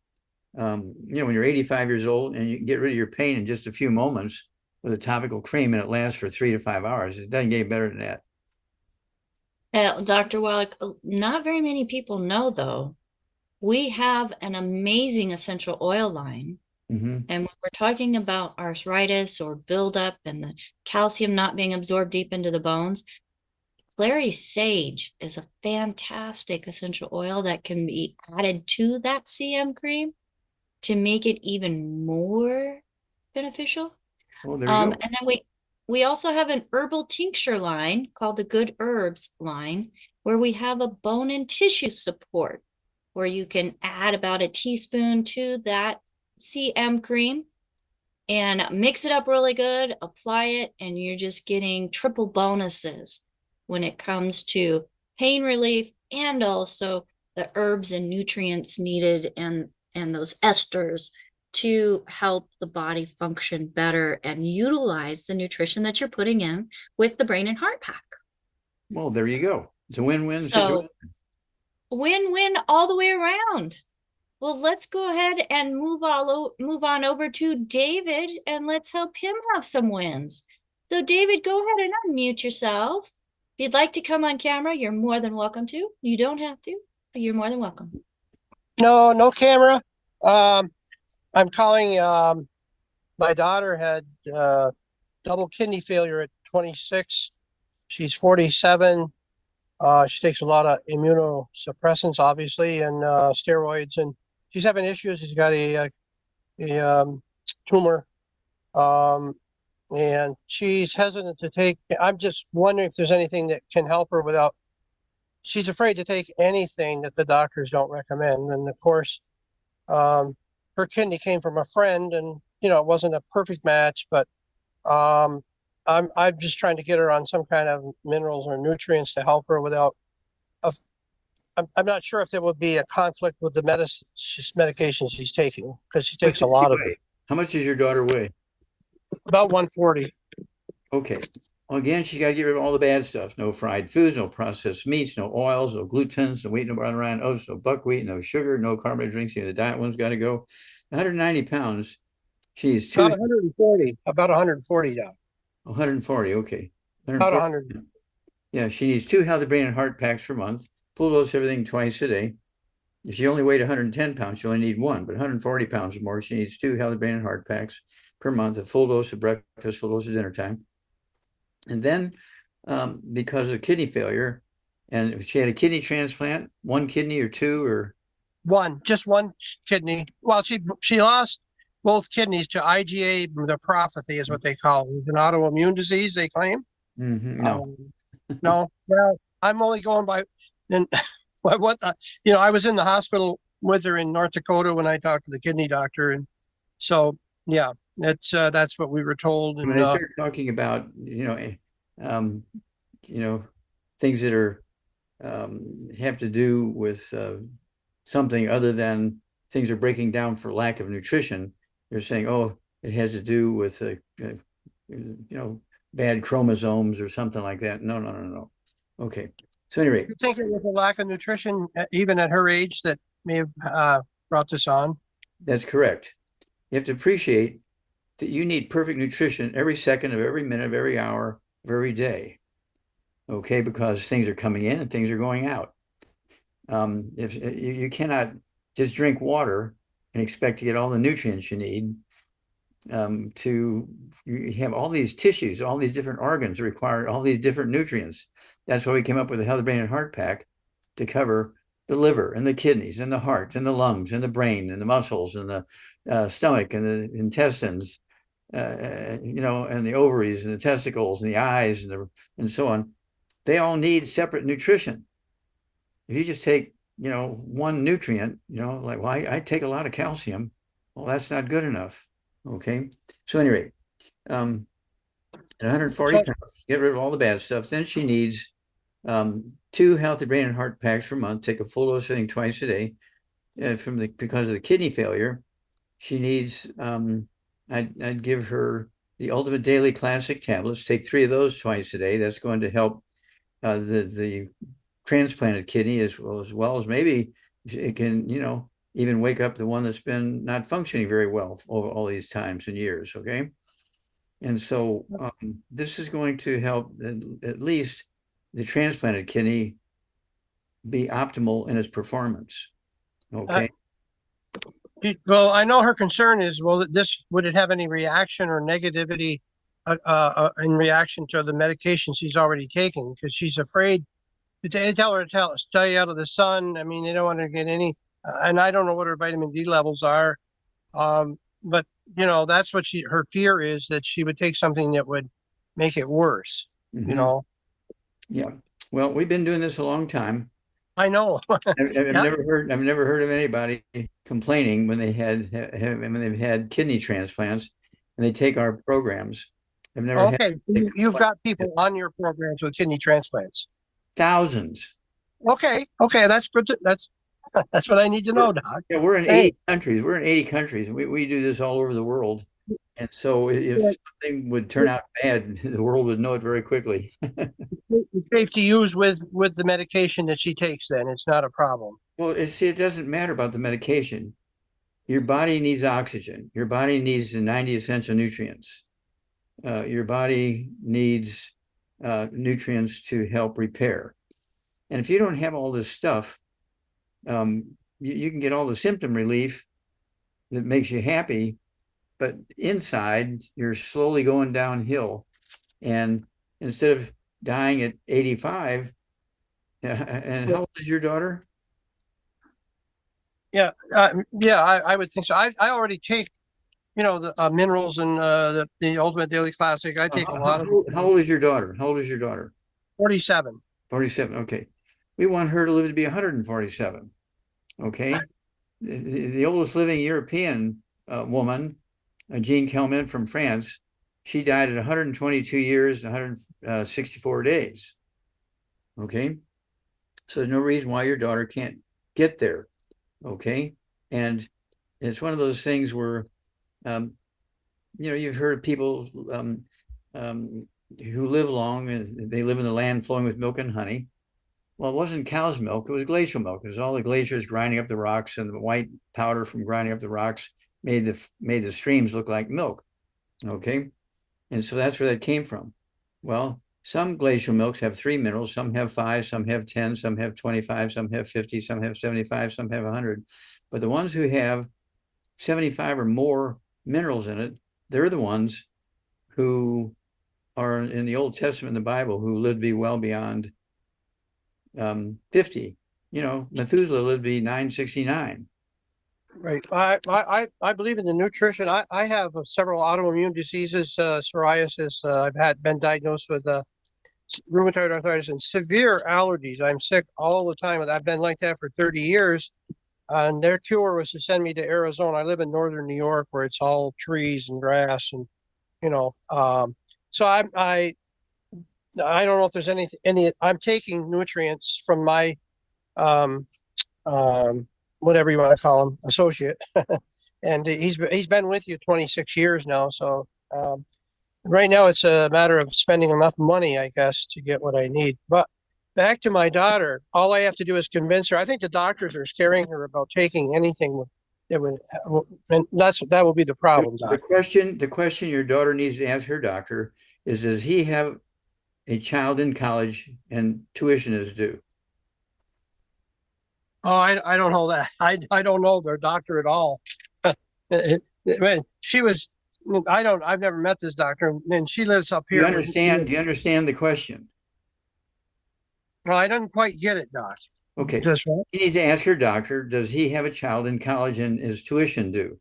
when you're 85 years old and you can get rid of your pain in just a few moments with a topical cream, and it lasts for 3 to 5 hours. It doesn't get any better than that. Dr. Wallach, not very many people know, though, we have an amazing essential oil line. Mm-hmm. And when we're talking about arthritis or buildup and the calcium not being absorbed deep into the bones, clary sage is a fantastic essential oil that can be added to that CM cream to make it even more beneficial. Well, there you go. And then we also have an herbal tincture line called the Good Herbs line, where we have a bone and tissue support, where you can add about a teaspoon to that CM cream and mix it up really good, apply it, and you're just getting triple bonuses when it comes to pain relief and also the herbs and nutrients needed and those esters to help the body function better and utilize the nutrition that you're putting in with the brain and heart pack. Well, there you go. It's a win-win So situation. win-win all the way around. Well, let's go ahead and move on over to David, and let's help him have some wins. So David, go ahead and unmute yourself. If you'd like to come on camera, you're more than welcome to. You don't have to, but you're more than welcome. No camera. I'm calling. My daughter had double kidney failure at 26. She's 47. She takes a lot of immunosuppressants, obviously, and steroids, and she's having issues. She's got a tumor, and she's hesitant to take. I'm just wondering if there's anything that can help her without. She's afraid to take anything that the doctors don't recommend, and of course, her kidney came from a friend, and it wasn't a perfect match, but I'm just trying to get her on some kind of minerals or nutrients to help her without. I'm not sure if there would be a conflict with the medication she's taking, because she takes a lot of it. How much does your daughter weigh? About 140. Okay. Well, again, she's got to get rid of all the bad stuff. No fried foods, no processed meats, no oils, no glutens, no wheat, no brown rind oats, no buckwheat, no sugar, no carbonated drinks. The diet one's got to go. 190 pounds. She's about 140. About 140 now. 140. Okay. About 100. Yeah, she needs 2 healthy brain and heart packs per month. Full dose everything twice a day. If she only weighed 110 pounds, she only need 1, but 140 pounds or more, she needs 2 healthy brain and heart packs per month, a full dose of breakfast, full dose of dinner time. And then because of kidney failure, and if she had a kidney transplant, 1 kidney or 2 or? Just one kidney. Well, she lost both kidneys to IgA nephropathy is what they call it. It's an autoimmune disease, they claim. No. No. Well, I'm only going by what I was in the hospital with her in North Dakota when I talked to the kidney doctor, and so yeah, that's what we were told. And when they start talking about things that are have to do with something other than things are breaking down for lack of nutrition, they're saying, oh, it has to do with bad chromosomes or something like that. No. Okay. So anyway, you think it was a lack of nutrition, even at her age, that may have brought this on? That's correct. You have to appreciate that you need perfect nutrition every second of every minute of every hour of every day. Okay, because things are coming in and things are going out. If you cannot just drink water and expect to get all the nutrients you need. You have all these tissues, all these different organs require all these different nutrients. That's why we came up with the Healthy Brain and Heart Pack to cover the liver and the kidneys and the heart and the lungs and the brain and the muscles and the stomach and the intestines, and the ovaries and the testicles and the eyes and so on. They all need separate nutrition. If you just take, one nutrient, like, well, I take a lot of calcium. Well, that's not good enough. Okay. So anyway, at 140 pounds, get rid of all the bad stuff. Then she needs 2 Healthy Brain and Heart Packs per month. Take a full dose of thing twice a day. Because of the kidney failure, she needs. I'd give her the Ultimate Daily Classic tablets. Take 3 of those twice a day. That's going to help the transplanted kidney as well as maybe it can even wake up the one that's been not functioning very well over all these times and years. Okay. And so this is going to help at least the transplanted kidney be optimal in its performance. Okay. Well, I know her concern is, would it have any reaction or negativity in reaction to the medication she's already taking? Because she's afraid. They tell her to stay out of the sun. I mean, they don't want to get any, and I don't know what her vitamin D levels are. But that's what her fear is, that she would take something that would make it worse. Yeah. Well, we've been doing this a long time. I know. I've never heard of anybody complaining when they've had kidney transplants and they take our programs. I've never had Okay, you've got people on your programs with kidney transplants. thousands. Okay, that's good. That's that's what I need to know, Doc. Yeah, we're in Hey. 80 countries. We're in 80 countries. We do this all over the world. And so if something would turn out bad, the world would know it very quickly. It's safe to use with the medication that she takes. Then it's not a problem. Well, it doesn't matter about the medication. Your body needs oxygen. Your body needs the 90 essential nutrients. Your body needs nutrients to help repair. And if you don't have all this stuff, you can get all the symptom relief that makes you happy, but inside you're slowly going downhill. And instead of dying at 85, and how old is your daughter? Yeah, I would think so. I already take, the minerals and the Ultimate Daily Classic. I take a lot of. How old is your daughter? How old is your daughter? 47. 47. Okay. We want her to live to be 147. Okay. The oldest living European woman, Jean Kelman from France, she died at 122 years, 164 days. Okay. So there's no reason why your daughter can't get there. Okay. And it's one of those things where, you've heard of people who live long and they live in the land flowing with milk and honey. Well, it wasn't cow's milk, it was glacial milk. It was all the glaciers grinding up the rocks, and the white powder from grinding up the rocks made the streams look like milk. Okay. And so that's where that came from. Well, some glacial milks have 3 minerals, some have 5, some have 10, some have 25, some have 50, some have 75, some have 100. But the ones who have 75 or more minerals in it, they're the ones who are in the Old Testament, in the Bible, who lived to be well beyond 50. Methuselah lived to be 969. Right. I believe in the nutrition. I have several autoimmune diseases, psoriasis. I've been diagnosed with rheumatoid arthritis and severe allergies. I'm sick all the time. I've been like that for 30 years. And their cure was to send me to Arizona. I live in northern New York, where it's all trees and grass, and so I don't know if there's any. I'm taking nutrients from my whatever you want to call him, associate, and he's been with you 26 years now. So right now it's a matter of spending enough money, I guess, to get what I need. But back to my daughter, all I have to do is convince her. I think the doctors are scaring her about taking anything that would, and that will be the problem, Doc. The question your daughter needs to ask her doctor is, does he have a child in college and tuition is due? Oh, I don't know that. I don't know their doctor at all. She was, I've never met this doctor, and she lives up here. Do you understand the question? Well, I didn't quite get it, Doc. Okay. Just what? He needs to ask her doctor, does he have a child in college and is tuition due?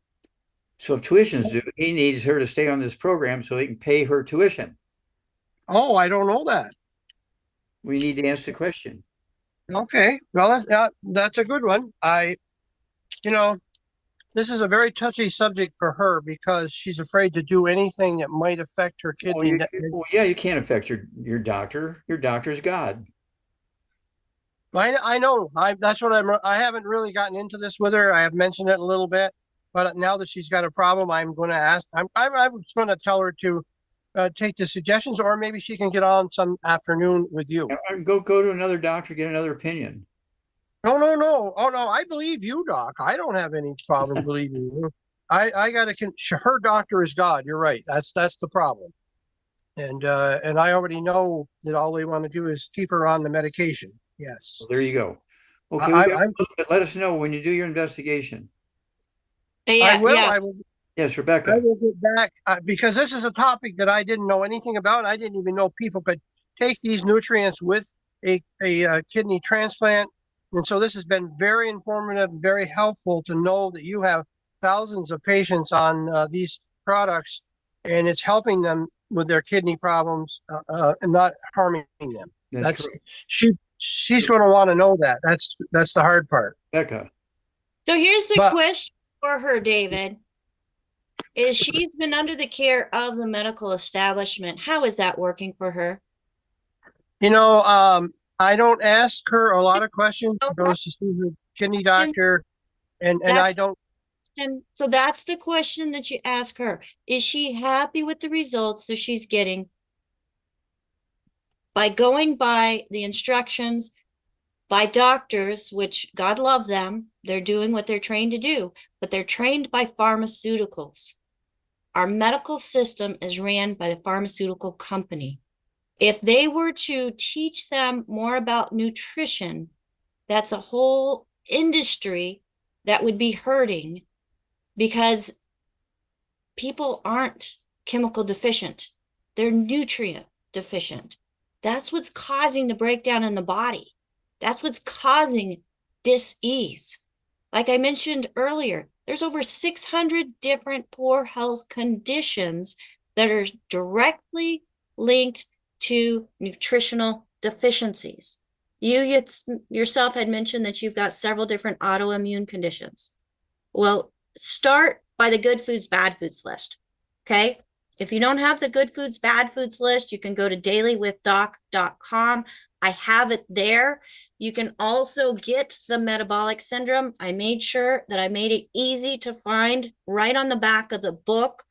So if tuition's due, he needs her to stay on this program so he can pay her tuition. Oh, I don't know that. We need to answer the question. Okay. Well, that's a good one. This is a very touchy subject for her because she's afraid to do anything that might affect her kidney. You can't affect your doctor. Your doctor's God. I know. That's what I haven't really gotten into this with her. I have mentioned it a little bit, but now that she's got a problem, I'm going to ask. I was going to tell her to take the suggestions, or maybe she can get on some afternoon with you. Go to another doctor, get another opinion. No. Oh no, I believe you, Doc. I don't have any problem believing you. I got to. Her doctor is God. You're right. That's the problem. And I already know that all they want to do is keep her on the medication. Yes. Well, there you go. Okay, let us know when you do your investigation. I will. Yes, Rebecca. I will get back because this is a topic that I didn't know anything about. I didn't even know people could take these nutrients with a kidney transplant. And so this has been very informative, very helpful to know that you have thousands of patients on these products, and it's helping them with their kidney problems and not harming them. That's she's going to want to know that. That's the hard part. Becca. So here's the question for her, David. is she's been under the care of the medical establishment. How is that working for her? You know, I don't ask her a lot of questions. She goes to see her kidney doctor, and I don't. And so that's the question that you ask her. Is she happy with the results that she's getting by going by the instructions by doctors, which God love them, they're doing what they're trained to do, but they're trained by pharmaceuticals. Our medical system is ran by the pharmaceutical company. If they were to teach them more about nutrition, that's a whole industry that would be hurting, because people aren't chemical deficient, they're nutrient deficient. That's what's causing the breakdown in the body. That's what's causing dis-ease. Like I mentioned earlier, there's over 600 different poor health conditions that are directly linked to nutritional deficiencies. You yourself had mentioned that you've got several different autoimmune conditions. Well, start by the good foods, bad foods list. Okay. If you don't have the good foods, bad foods list, you can go to DailywithDoc.com. I have it there. You can also get the metabolic syndrome. I made sure that I made it easy to find right on the back of the book.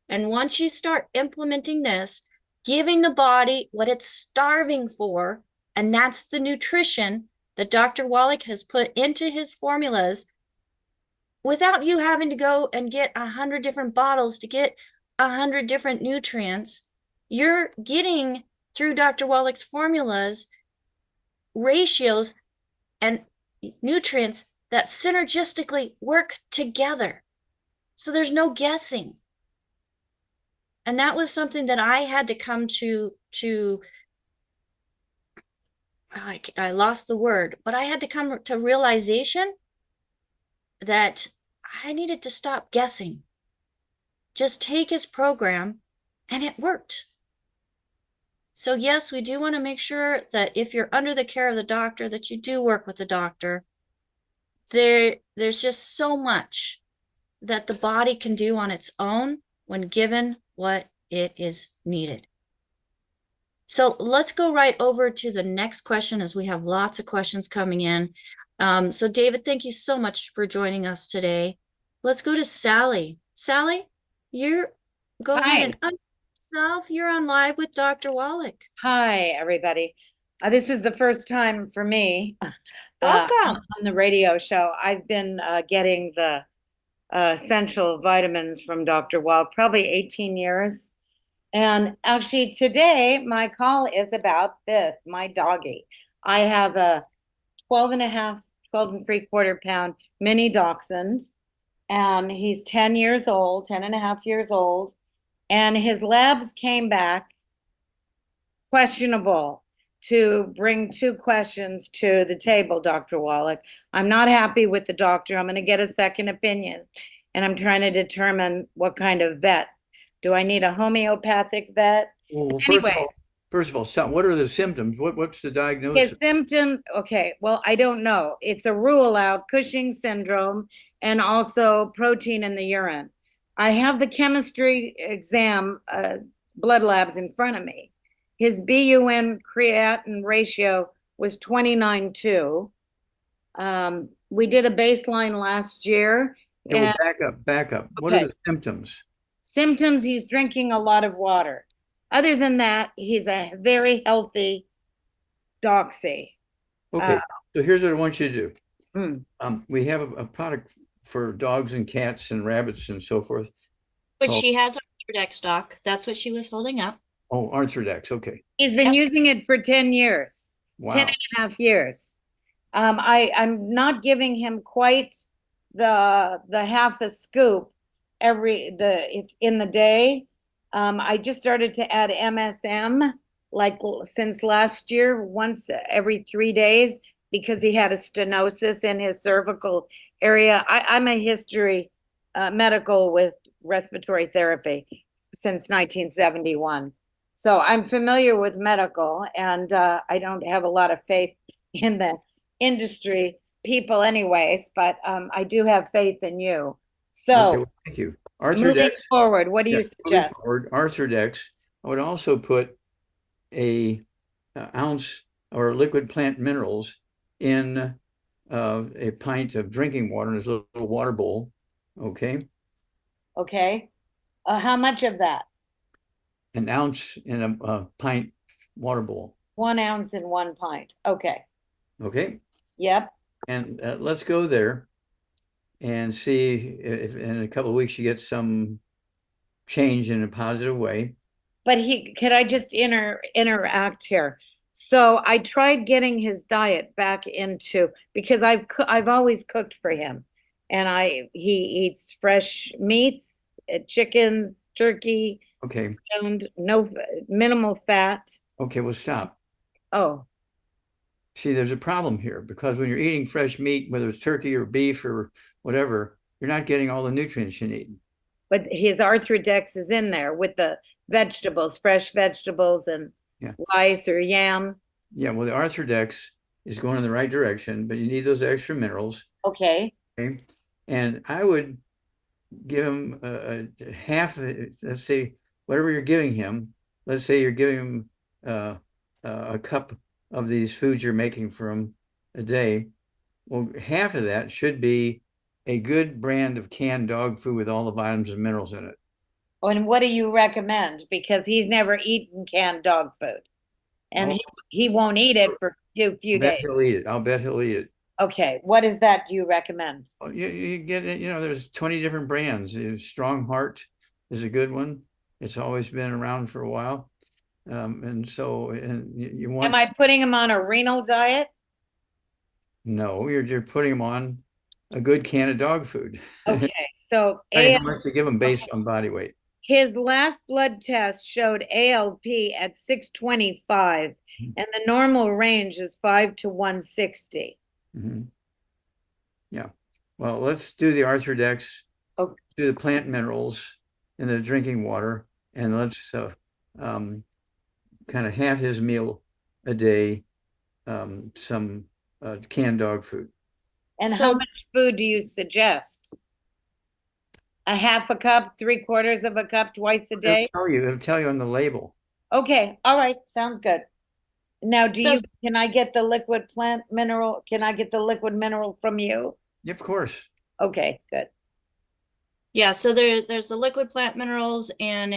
And once you start implementing this, giving the body what it's starving for, and that's the nutrition that Dr. Wallach has put into his formulas, without you having to go and get 100 different bottles to get 100 different nutrients, you're getting through Dr. Wallach's formulas ratios and nutrients that synergistically work together. So there's no guessing. And that was something that I had to come to I lost the word, but I had to come to realization that I needed to stop guessing. Just take his program, and it worked. So yes, we do want to make sure that if you're under the care of the doctor, that you do work with the doctor. There's just so much that the body can do on its own when given what it is needed. So let's go right over to the next question, as we have lots of questions coming in. So David, thank you so much for joining us today. Let's go to Sally. Sally, go ahead and unmute yourself. You're on live with Dr. Wallach. Hi, everybody. This is the first time for me Welcome. on the radio show. I've been getting the essential vitamins from Dr. Wallach probably 18 years. And actually today, my call is about this, my doggy. I have a 12 and 3/4 pound mini dachshund, and he's 10 years old, 10 and a half years old. And his labs came back questionable to bring 2 questions to the table, Dr. Wallach. I'm not happy with the doctor. I'm going to get a second opinion, and I'm trying to determine what kind of vet. Do I need a homeopathic vet? Well, Anyways. First of all, what are the symptoms? What's the diagnosis? His symptom, okay, well, I don't know. It's a rule out, Cushing's syndrome, and also protein in the urine. I have the chemistry exam, blood labs in front of me. His BUN creatinine ratio was 29.2. We did a baseline last year. Okay, well, back up. What are the symptoms? Symptoms, he's drinking a lot of water. Other than that, he's a very healthy doxy. Okay, so here's what I want you to do. We have a product for dogs and cats and rabbits and so forth. But she has Arthrodex, Doc. That's what she was holding up. Oh, Arthrodex, okay. He's been using it for 10 years, Wow. 10 and a half years. I'm not giving him quite the half a scoop in the day. I just started to add MSM like since last year, once every 3 days, because he had a stenosis in his cervical area. I'm a history medical with respiratory therapy since 1971. So I'm familiar with medical, and I don't have a lot of faith in the industry people anyways, but I do have faith in you. So Okay, well, thank you. moving Arthrodex. forward, what do Yeah, you moving suggest? forward, Arthrodex. I would also put a ounce or liquid plant minerals in a pint of drinking water in this little water bowl. Okay, Okay. How much of that? an ounce in a pint water bowl. 1 ounce in 1 pint. Okay. Okay, Yep. and let's go there and see if in a couple of weeks you get some change in a positive way. But could I just interact here? So I tried getting his diet back into, because I've always cooked for him, and he eats fresh meats, chicken, turkey, Okay, and no minimal fat. okay, well, stop. Oh, See, there's a problem here because when you're eating fresh meat, whether it's turkey or beef or whatever, you're not getting all the nutrients you need. but his Arthrodex is in there with the vegetables, fresh vegetables, and Yeah. rice or yam. Yeah, well, the Arthrodex is going in the right direction, but you need those extra minerals. Okay. Okay, and I would give him a half. Let's say whatever you're giving him. Let's say you're giving him a cup of these foods you're making for him a day. Well, half of that should be a good brand of canned dog food with all the vitamins and minerals in it. And what do you recommend? Because he's never eaten canned dog food, and Oh. he won't eat it for a few I bet days. he'll eat it. I'll bet he'll eat it. Okay, what is that you recommend? Well, you get it. There's 20 different brands. Strong Heart is a good one. It's always been around for a while. And you want. Am I putting him on a renal diet? No, you're putting him on a good can of dog food. Okay, so How much to give him based on body weight. his last blood test showed ALP at 625, and the normal range is 5 to 160. Mhm. Yeah. Well, let's do the Arthrodex, Okay. do the plant minerals in the drinking water, and let's kind of have his meal a day, some canned dog food. And So- how much food do you suggest? A half a cup, 3/4 of a cup twice a day? It'll tell you on the label. Okay, all right, sounds good. Now, So- can I get the liquid plant mineral? Can I get the liquid mineral from you? Of course. Okay, good. Yeah, so there's the liquid plant minerals, and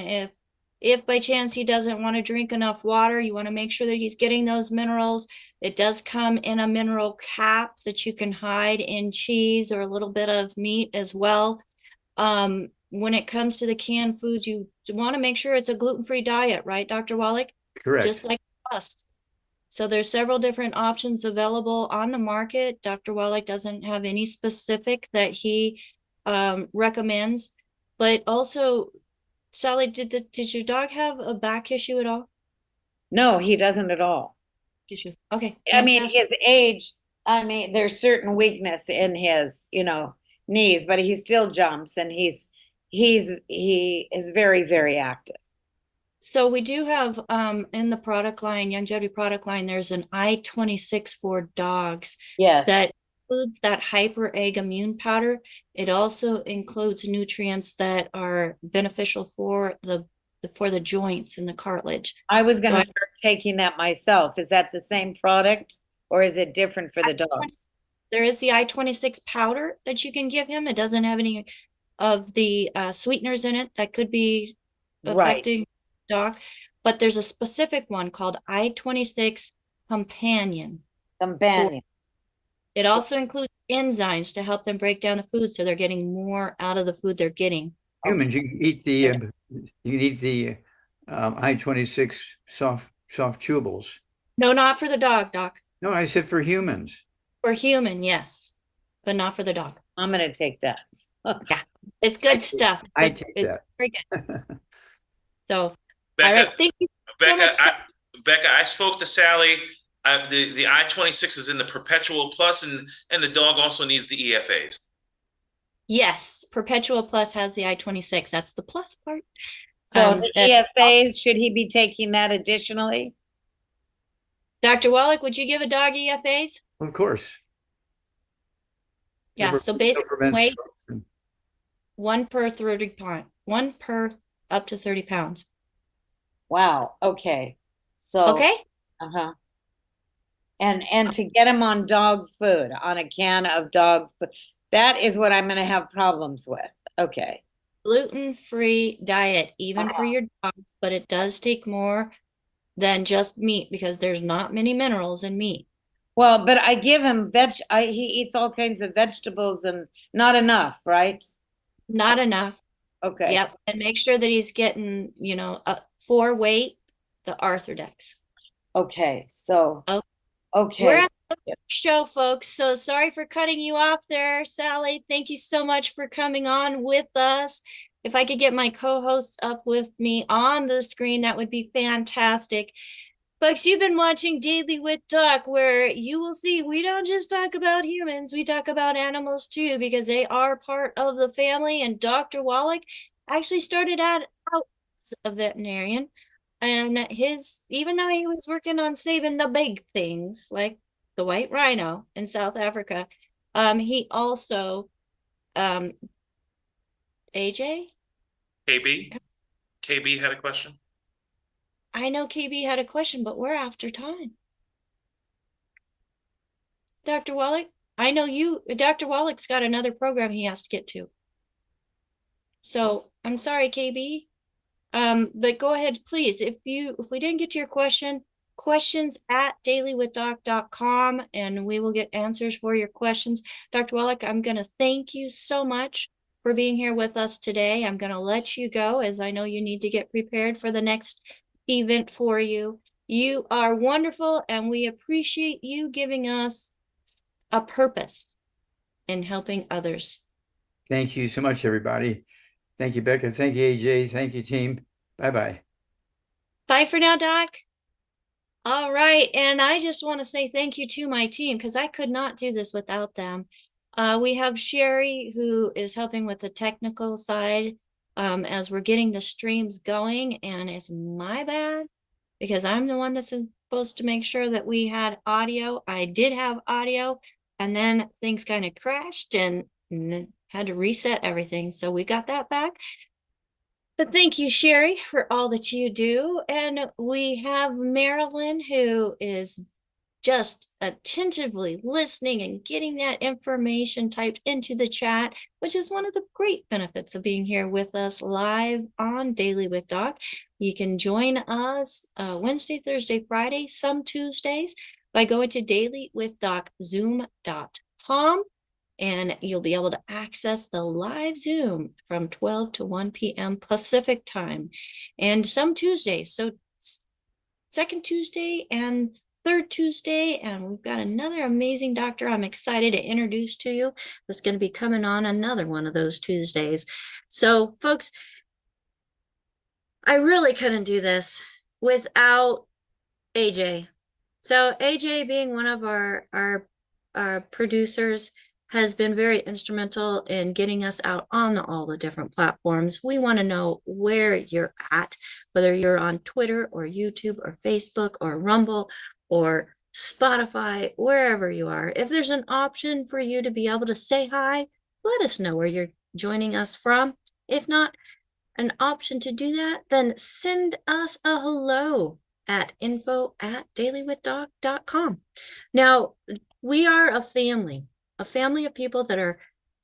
if by chance he doesn't want to drink enough water, you want to make sure that he's getting those minerals. It does come in a mineral cap that you can hide in cheese or a little bit of meat as well. When it comes to the canned foods, you want to make sure it's a gluten-free diet, right, Dr. Wallach? Correct. Just like us. So there's several different options available on the market. Dr. Wallach doesn't have any specific that he recommends, but also, Sally, did your dog have a back issue at all? No, he doesn't at all. Issue. Okay. I mean, fantastic. his age, there's certain weakness in his, knees, but he still jumps, and he is very, very active. So we do have in the product line, Longevity product line, there's an I-26 for dogs Yes. that includes that hyper egg immune powder. It also includes nutrients that are beneficial for the joints and the cartilage. I was going to I- start taking that myself. Is that the same product, or is it different for the dogs? There is the I-26 powder that you can give him. It doesn't have any of the sweeteners in it that could be Right. affecting dog, but there's a specific one called I-26 Companion. Companion. It also includes enzymes to help them break down the food, so they're getting more out of the food they're getting. Humans, you can eat the I-26 soft chewables. No, not for the dog, Doc. No, I said for humans. For human, yes, but not for the dog. I'm going to take that. It's good stuff. I take It's that. very good. So, all Becca, right, thank you. Becca, so much. Becca, I spoke to Sally. The I-26 is in the Perpetual Plus, and the dog also needs the EFAs. Yes, Perpetual Plus has the I-26. That's the plus part. So the that- EFAs, should he be taking that additionally? Dr. Wallach, would you give a dog EFAs? Of course. Yeah, so It basically, prevents weight, strokes and- One per 30 pound, one per up to 30 pounds. Wow. Okay. So, Okay. uh-huh. And to get him on dog food, on a can of dog food, that is what I'm going to have problems with. Okay. Gluten-free diet, even for your dogs, but it does take more than just meat because there's not many minerals in meat. Well, but I give him he eats all kinds of vegetables and not enough, right? Not enough. Okay. Yep. And make sure that he's getting, for weight, the Arthrodex. Okay. So, Oh, okay. we're at the show, folks. So sorry for cutting you off there, Sally. Thank you so much for coming on with us. If I could get my co-hosts up with me on the screen, that would be fantastic. Folks, you've been watching Daily with Doc, where you will see we don't just talk about humans, we talk about animals too, because they are part of the family. And Dr. Wallach actually started out as a veterinarian. And even though he was working on saving the big things like the white rhino in South Africa, he also, AJ? KB had a question. I know KB had a question, but we're after time. Dr. Wallach, I know Dr. Wallach's got another program he has to get to. So I'm sorry, KB. But go ahead, please. If we didn't get to your questions at DailywithDoc.com, and we will get answers for your questions. Dr. Wallach, I'm going to thank you so much for being here with us today. I'm going to let you go, as I know you need to get prepared for the next event for you. You are wonderful, and we appreciate you giving us a purpose in helping others. Thank you so much, everybody. Thank you, Becca. Thank you, AJ. Thank you, team. Bye-bye. Bye for now, Doc. All right. And I just want to say thank you to my team, because I could not do this without them. We have Sherry, who is helping with the technical side as we're getting the streams going. And it's my bad, because I'm the one that's supposed to make sure that we had audio. I did have audio, and then things kind of crashed and had to reset everything. So we got that back. But thank you, Sherry, for all that you do. And we have Marilyn, who is just attentively listening and getting that information typed into the chat, which is one of the great benefits of being here with us live on Daily with Doc. You can join us Wednesday, Thursday, Friday, some Tuesdays by going to dailywithdoczoom.com. And you'll be able to access the live Zoom from 12 to 1 p.m. Pacific time. And some Tuesdays, so second Tuesday and third Tuesday, and we've got another amazing doctor I'm excited to introduce to you that's going to be coming on another one of those Tuesdays. So, folks, I really couldn't do this without AJ. So AJ, being one of our producers, has been very instrumental in getting us out on all the different platforms. We want to know where you're at, whether you're on Twitter or YouTube or Facebook or Rumble or Spotify, wherever you are. If there's an option for you to be able to say hi, let us know where you're joining us from. If not an option to do that, then send us a hello at info@dailywithdoc.com. Now, we are a family of people that are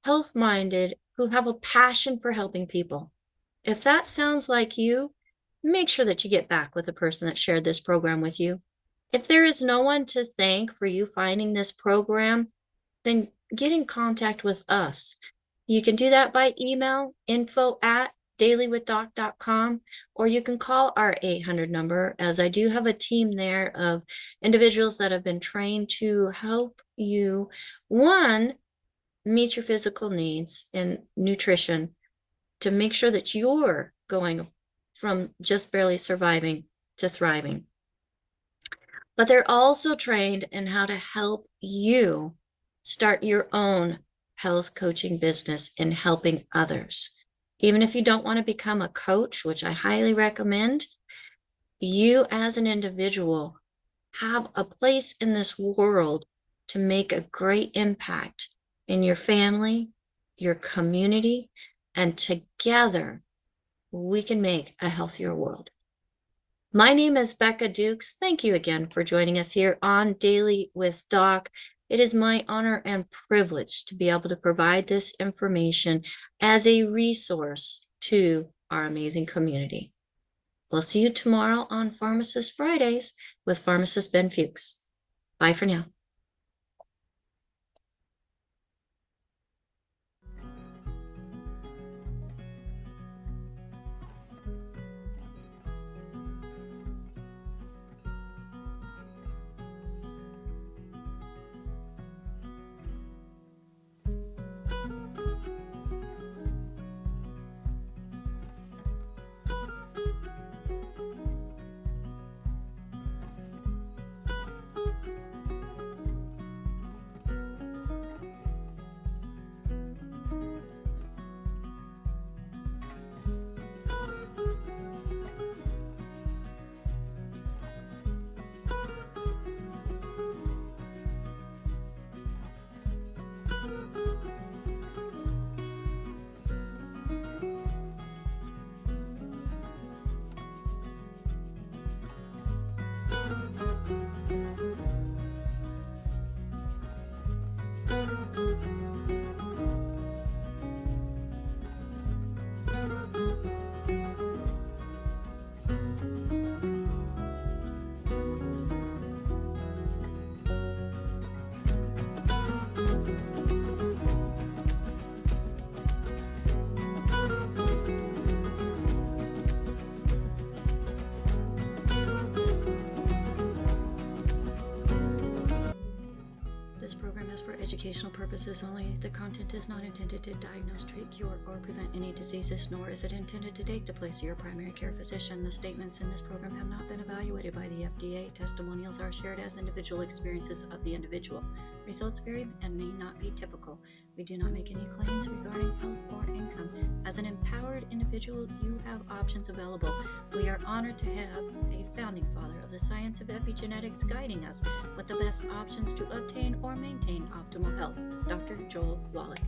health-minded, who have a passion for helping people. If that sounds like you, make sure that you get back with the person that shared this program with you. If there is no one to thank for you finding this program, then get in contact with us. You can do that by email, info@dailywithdoc.com, or you can call our 800 number, as I do have a team there of individuals that have been trained to help you, one, meet your physical needs in nutrition, to make sure that you're going from just barely surviving to thriving. But they're also trained in how to help you start your own health coaching business in helping others. Even if you don't want to become a coach, which I highly recommend, you as an individual have a place in this world to make a great impact in your family, your community, And together, we can make a healthier world. My name is Becca Dukes. Thank you again for joining us here on Daily with Doc. It is my honor and privilege to be able to provide this information as a resource to our amazing community. We'll see you tomorrow on Pharmacist Fridays with Pharmacist Ben Fuchs. Bye for now. This program is for educational purposes only. The content is not intended to diagnose, treat, cure, or prevent any diseases, nor is it intended to take the place of your primary care physician. The statements in this program have not been evaluated by the FDA. Testimonials are shared as individual experiences of the individual. Results vary and may not be typical. We do not make any claims regarding health or income. As an empowered individual, you have options available. We are honored to have a founding father of the science of epigenetics guiding us with the best options to obtain or maintain optimal health, Dr. Joel Wallach.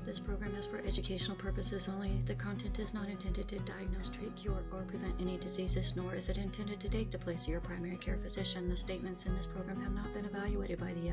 This program is for educational purposes only. The content is not intended to diagnose, treat, cure, or prevent any diseases, nor is it intended to take the place of your primary care physician. The statements in this program have not been evaluated by the FDA.